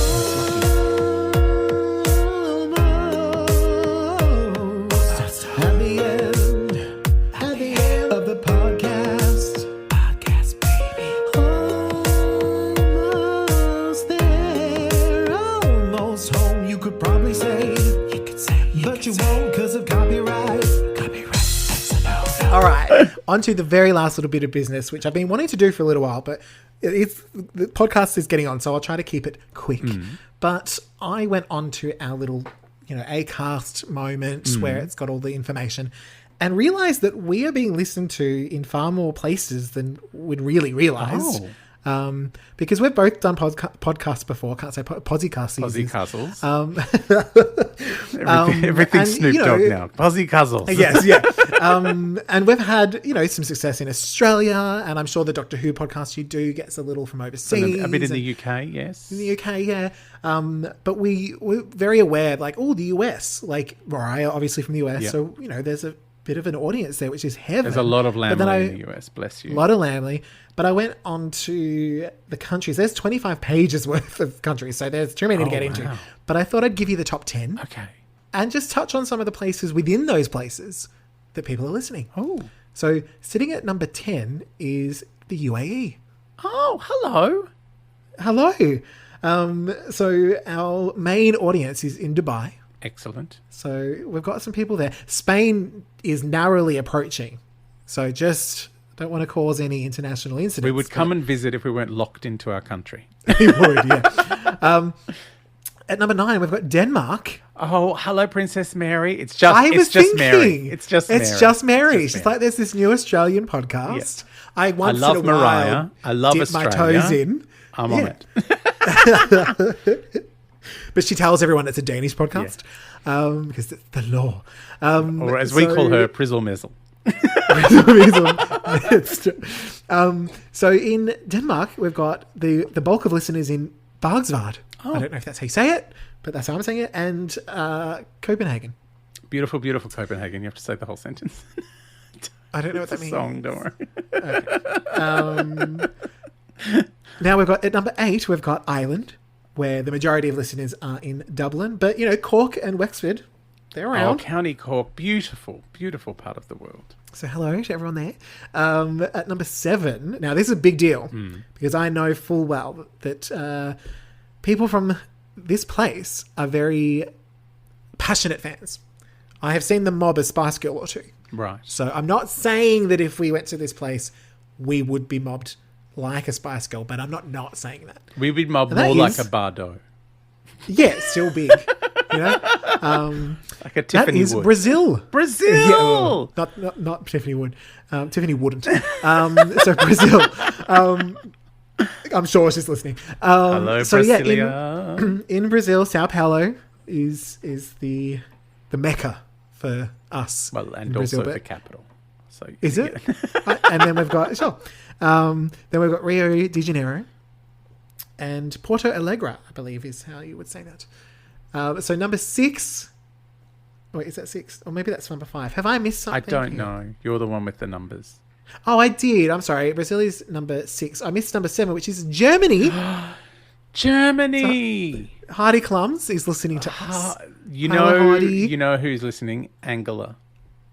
the end of the podcast, All right, on to the very last little bit of business, which I've been wanting to do for a little while, but the podcast is getting on, so I'll try to keep it quick. But I went on to our little, Acast moment where it's got all the information and realized that we are being listened to in far more places than we'd really realized. Because we've both done podcasts before. Can't say podcasts. Everything's Snoop Dogg now. Posy Cuzzles. Yes, yeah. And we've had, some success in Australia, and I'm sure the Doctor Who podcast you do gets a little from overseas. A bit in the UK, yes. In the UK, yeah. But we're very aware, the US, Mariah, obviously from the US. Yep. So, there's a bit of an audience there, which is heaven. There's a lot of Lamley in the US, bless you. A lot of Lamley. But I went on to the countries. There's 25 pages worth of countries, so there's too many to get into. But I thought I'd give you the top 10. Okay. And just touch on some of the places within those places that people are listening. Oh. So sitting at number 10 is the UAE. Oh, hello. Hello. So our main audience is in Dubai. Excellent. So we've got some people there. Spain is narrowly approaching. So just don't want to cause any international incidents. We would come and visit if we weren't locked into our country. We would, yeah. At number 9, we've got Denmark. Oh, hello, Princess Mary. It's just Mary. It's just Mary. She's like, there's this new Australian podcast. Yes. I love Mariah. I love dip Australia. my toes in. I'm on it. But she tells everyone it's a Danish podcast because it's the law. Or as we call her, Prizzle Mizzle. So in Denmark, we've got the bulk of listeners in Bergsvard. I don't know if that's how you say it, but that's how I'm saying it. And Copenhagen. Beautiful, beautiful Copenhagen. You have to say the whole sentence. I don't know what that means. Song, don't worry. Okay. Now we've got at number 8, we've got Ireland, where the majority of listeners are in Dublin. But, Cork and Wexford, they're around. Oh, County Cork. Beautiful, beautiful part of the world. So hello to everyone there. At number 7, now this is a big deal because I know full well that people from this place are very passionate fans. I have seen them mob a Spice Girl or two. Right. So I'm not saying that if we went to this place, we would be mobbed like a Spice Girl, but I'm not saying that. We would mob more like a Bardot. Yeah, still big. Like a Tiffany that is Wood. Brazil. Yeah, not Tiffany Wood. Tiffany wouldn't. So Brazil. I'm sure she's listening. Hello, Brasilia. Yeah, in Brazil, Sao Paulo is the Mecca for us. Well, and Brazil, also the capital. So is it? And then we've got then we've got Rio de Janeiro and Porto Alegre, I believe is how you would say that. So number 6. Wait, is that 6? Or maybe that's number 5. Have I missed something? I don't know. You're the one with the numbers. Oh, I did. I'm sorry. Brazil is number 6. I missed number 7, which is Germany. Germany. So, Hardy Klums is listening to us. You know who's listening? Angela.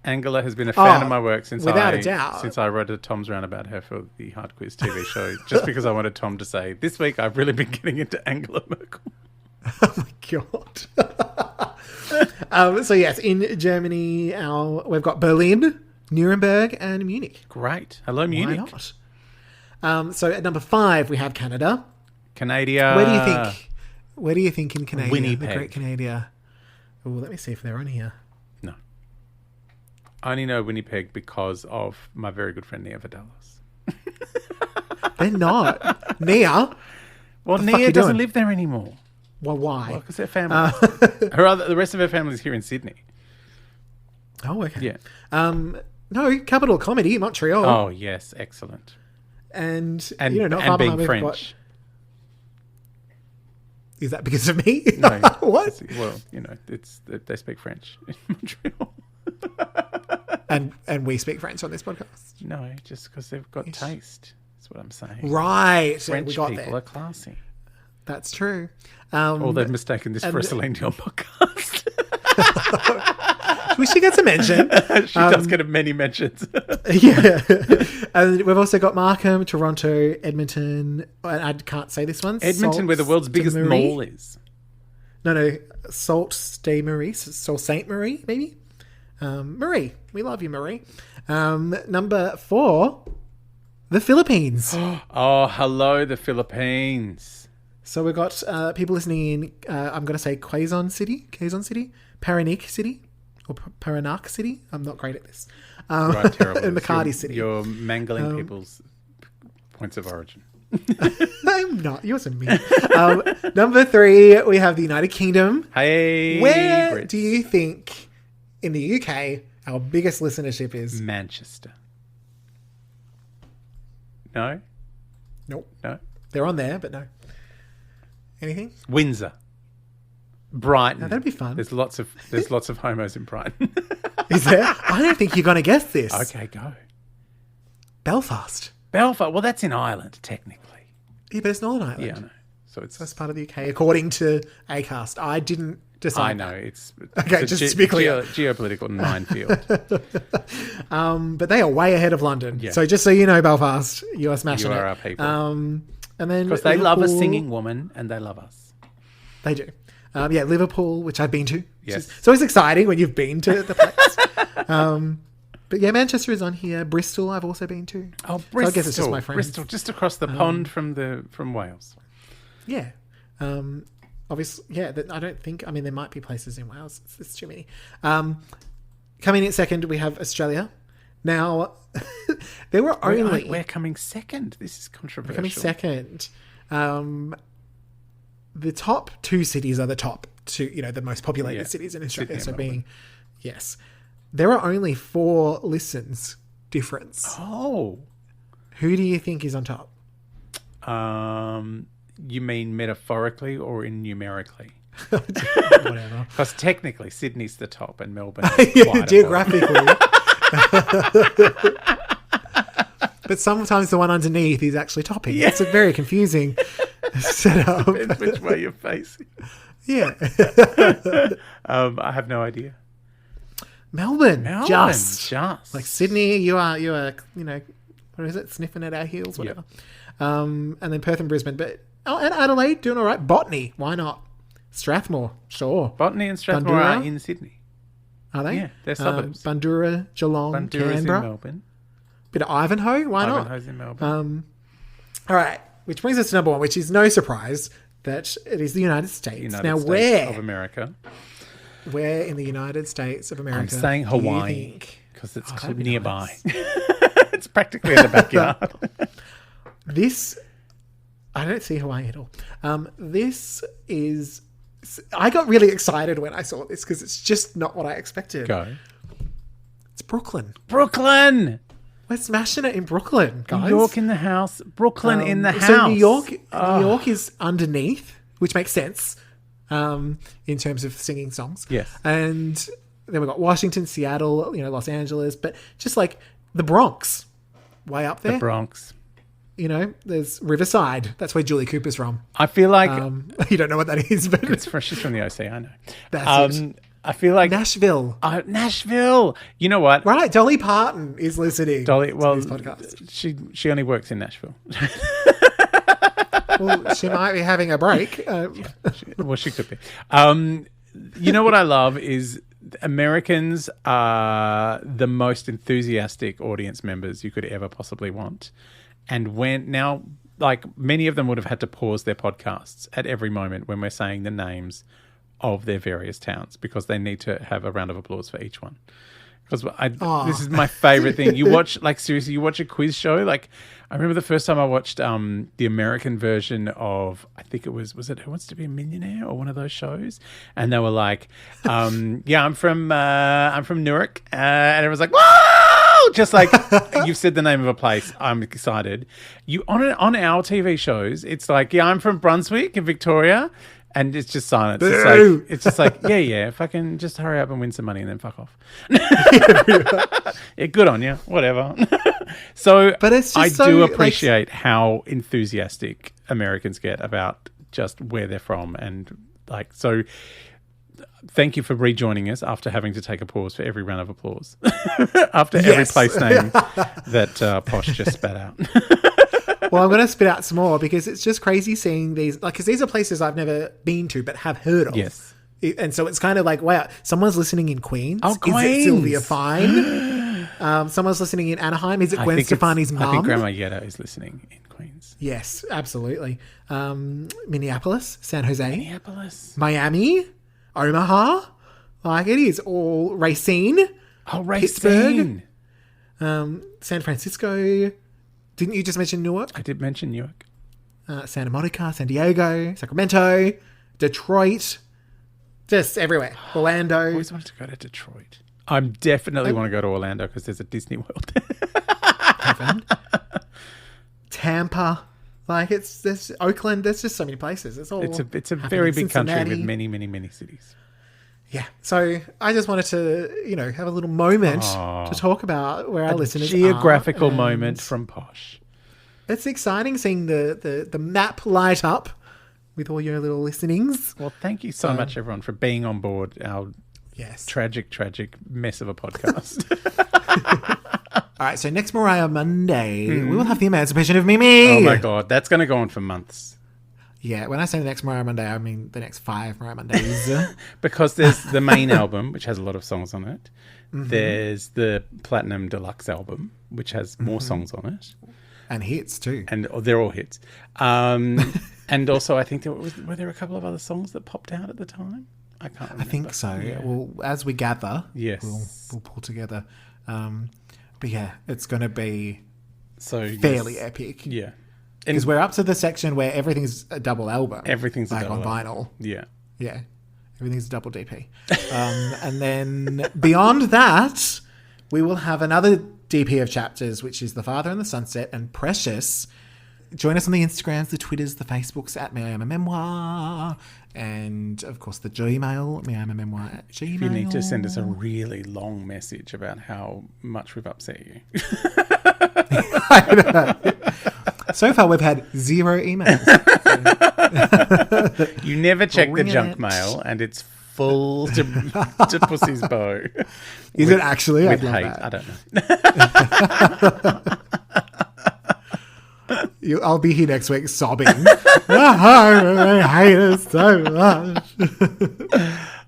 Angela has been a fan of my work since I wrote a Tom's Roundabout her for the Hard Quiz TV show, just because I wanted Tom to say, this week I've really been getting into Angela Merkel. Oh my God. So yes, in Germany, we've got Berlin, Nuremberg, and Munich. Great. Hello, Munich. Why not? So at number 5, we have Canada. Canada. Where do you think in Canada? Winnipeg. The Great Canada. Oh, let me see if they're on here. No. I only know Winnipeg because of my very good friend Nia Vidalis. They're not. Nia? Well, Nia doesn't live there anymore. Well, why? Well, because her family. The rest of her family is here in Sydney. Oh, okay. Yeah. No, Capital Comedy, Montreal. Oh, yes. Excellent. And being not far behind French. Is that because of me? No. What? Well, they speak French in Montreal. and we speak French on this podcast. No, just because they've got taste. That's what I'm saying. Right. French we got people there. are classy. That's true. Or they've mistaken this for a Celine Dion podcast. We should get a mention. She does get many mentions. Yeah. And we've also got Markham, Toronto, Edmonton. I can't say this one. Edmonton, where the world's biggest mall is. No. Sault Ste. Marie. Sault Ste. Marie, maybe? Marie. We love you, Marie. Number 4, the Philippines. Oh, hello, the Philippines. So we've got people listening in, I'm going to say Quezon City, Paranik City, or Paranak City. I'm not great at this. Right, terrible. And Makati City. You're mangling people's points of origin. I'm not. You're so mean. Number 3, we have the United Kingdom. Hey, Where Brits. do you think in the UK our biggest listenership is? Manchester. No? Nope. No? They're on there, but no. Anything? Windsor. Brighton. No, that'd be fun. There's lots of homos in Brighton. Is there? I don't think you're going to guess this. Okay, go. Belfast. Belfast. Well, that's in Ireland, technically. Yeah, but it's Northern Ireland. Yeah, I know. So That's part of the UK, according to Acast. I didn't decide. I know. It's Okay, it's just to be clear. geopolitical minefield. But they are way ahead of London. Yeah. So just so you know, Belfast, you are smashing You it. are our people. And then Because they love a Liverpool- singing woman and they love us. They do. Liverpool, which I've been to. Yes. It's always exciting when you've been to the place. But yeah, Manchester is on here. Bristol, I've also been to. Oh, Bristol. So I guess it's just my friends. Bristol, just across the pond from Wales. Yeah. Obviously, yeah, I don't think, there might be places in Wales. It's too many. Coming in second, we have Australia. Now, there were only... We're coming second. This is controversial. Coming second. The top 2 cities are the top 2, the most populated cities in Australia. Sydney and So yes. There are only 4 listens difference. Oh. Who do you think is on top? You mean metaphorically or in numerically? Whatever. Because technically Sydney's the top and Melbourne Yeah, geographically. But sometimes the one underneath is actually topping. Yeah. It's a very confusing setup. Depends which way you're facing. Yeah. I have no idea. Melbourne. Just. Like Sydney, you are, what is it? Sniffing at our heels, whatever. And then Perth and Brisbane. And Adelaide, doing all right. Botany, why not? Strathmore, sure. Botany and Strathmore are in Sydney. Are they? Yeah, they're suburbs. Bandura, Geelong, Bandura's Canberra. in Melbourne. Bit of Ivanhoe, why not? Ivanhoe's in Melbourne. All right, which brings us to number 1, which is no surprise that it is the United States. United States where? of America. Where in the United States of America? I'm saying do you Hawaii think- because it's that'd be nearby. nice. It's practically in the backyard. This, I don't see Hawaii at all. This is, I got really excited when I saw this because it's just not what I expected. Go. It's Brooklyn. Brooklyn. We're smashing it in Brooklyn, guys. New York in the house. Brooklyn in the house. So New York is underneath, which makes sense in terms of singing songs. Yes. And then we've got Washington, Seattle, Los Angeles, but just like the Bronx, way up there. The Bronx. There's Riverside. That's where Julie Cooper's from. I feel like you don't know what that is, but she's from the OC. I know. That's it. I feel like Nashville. Nashville. You know what? Right, Dolly Parton is listening. Dolly. Well, to this podcast. she only works in Nashville. Well, she might be having a break. Well, she could be. You know what I love is Americans are the most enthusiastic audience members you could ever possibly want. And many of them would have had to pause their podcasts at every moment when we're saying the names of their various towns because they need to have a round of applause for each one. Because this is my favorite thing. You watch, seriously, you watch a quiz show. I remember the first time I watched the American version of, I think it was it Who Wants to Be a Millionaire or one of those shows? And they were like, yeah, I'm from Newark. And everyone's like, whoa! Just like, you've said the name of a place. I'm excited. On our TV shows, it's like, yeah, I'm from Brunswick in Victoria. And it's just silence. It's just like, yeah, fucking just hurry up and win some money and then fuck off. Yeah, good on you. Whatever. So but it's just I do appreciate how enthusiastic Americans get about just where they're from. And so thank you for rejoining us after having to take a pause for every round of applause. After every place name that Posh just spat out. Well, I'm going to spit out some more because it's just crazy seeing these, because these are places I've never been to but have heard of. Yes. And so it's kind of like, wow, someone's listening in Queens. Oh, Queens. Is it Sylvia Fine? Someone's listening in Anaheim. Is it I Gwen think Stefani's I think mum? Grandma Yetta is listening in Queens. Yes, absolutely. Minneapolis, San Jose, Minneapolis. Miami, Omaha. Like it is all Racine. Oh, Racine. San Francisco. Didn't you just mention Newark? I did mention Newark. Santa Monica, San Diego, Sacramento, Detroit. Just everywhere. I Orlando. always wanted to go to Detroit. I definitely want to go to Orlando because there's a Disney World. Tampa. Like there's Oakland. There's just so many places. It's a very big country with many, many, many cities. Yeah. So I just wanted to, have a little moment to talk about where our listeners geographical are. moment from Posh. It's exciting seeing the map light up with all your little listenings. Well, thank you so much, everyone, for being on board our tragic mess of a podcast. All right. So next Mariah Monday, we will have the Emancipation of Me. Oh, my God. That's going to go on for months. Yeah, when I say the next Mariah Monday, I mean the next 5 Mariah Mondays. Because there's the main album, which has a lot of songs on it. Mm-hmm. There's the Platinum Deluxe album, which has more songs on it. And hits, too. And they're all hits. And also, I think were there a couple of other songs that popped out at the time? I can't remember. I think so. Yeah. Well, as we gather, yes, we'll pull together. But yeah, it's going to be fairly epic. Yeah. Because we're up to the section where everything's a double album. Everything's like a double on album. vinyl. Yeah. Yeah. Everything's a double DP. And then beyond that, we will have another DP of chapters, which is The Father and the Sunset and Precious. Join us on the Instagrams, the Twitters, the Facebooks at May I Am a Memoir. And, of course, the Gmail, May I Am a Memoir at Gmail. If you need to send us a really long message about how much we've upset you. I know. So far, we've had 0 emails. You never check the junk mail, and it's full to pussy's bow. Is it actually? With I'd love hate. that. I don't know. I'll be here next week sobbing. I hate it so much.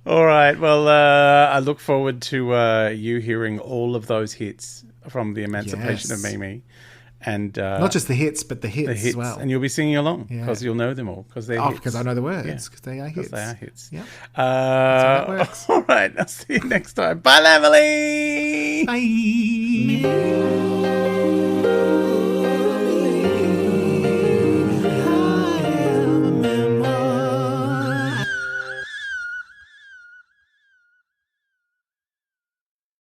All right. Well, I look forward to you hearing all of those hits from the Emancipation of Me. And not just the hits, but the hits as well. And you'll be singing along because you'll know them all because they're hits. Because I know the words because they are hits. They are hits. Yeah. That's how that works. All right. I'll see you next time. Bye, Emily. Bye.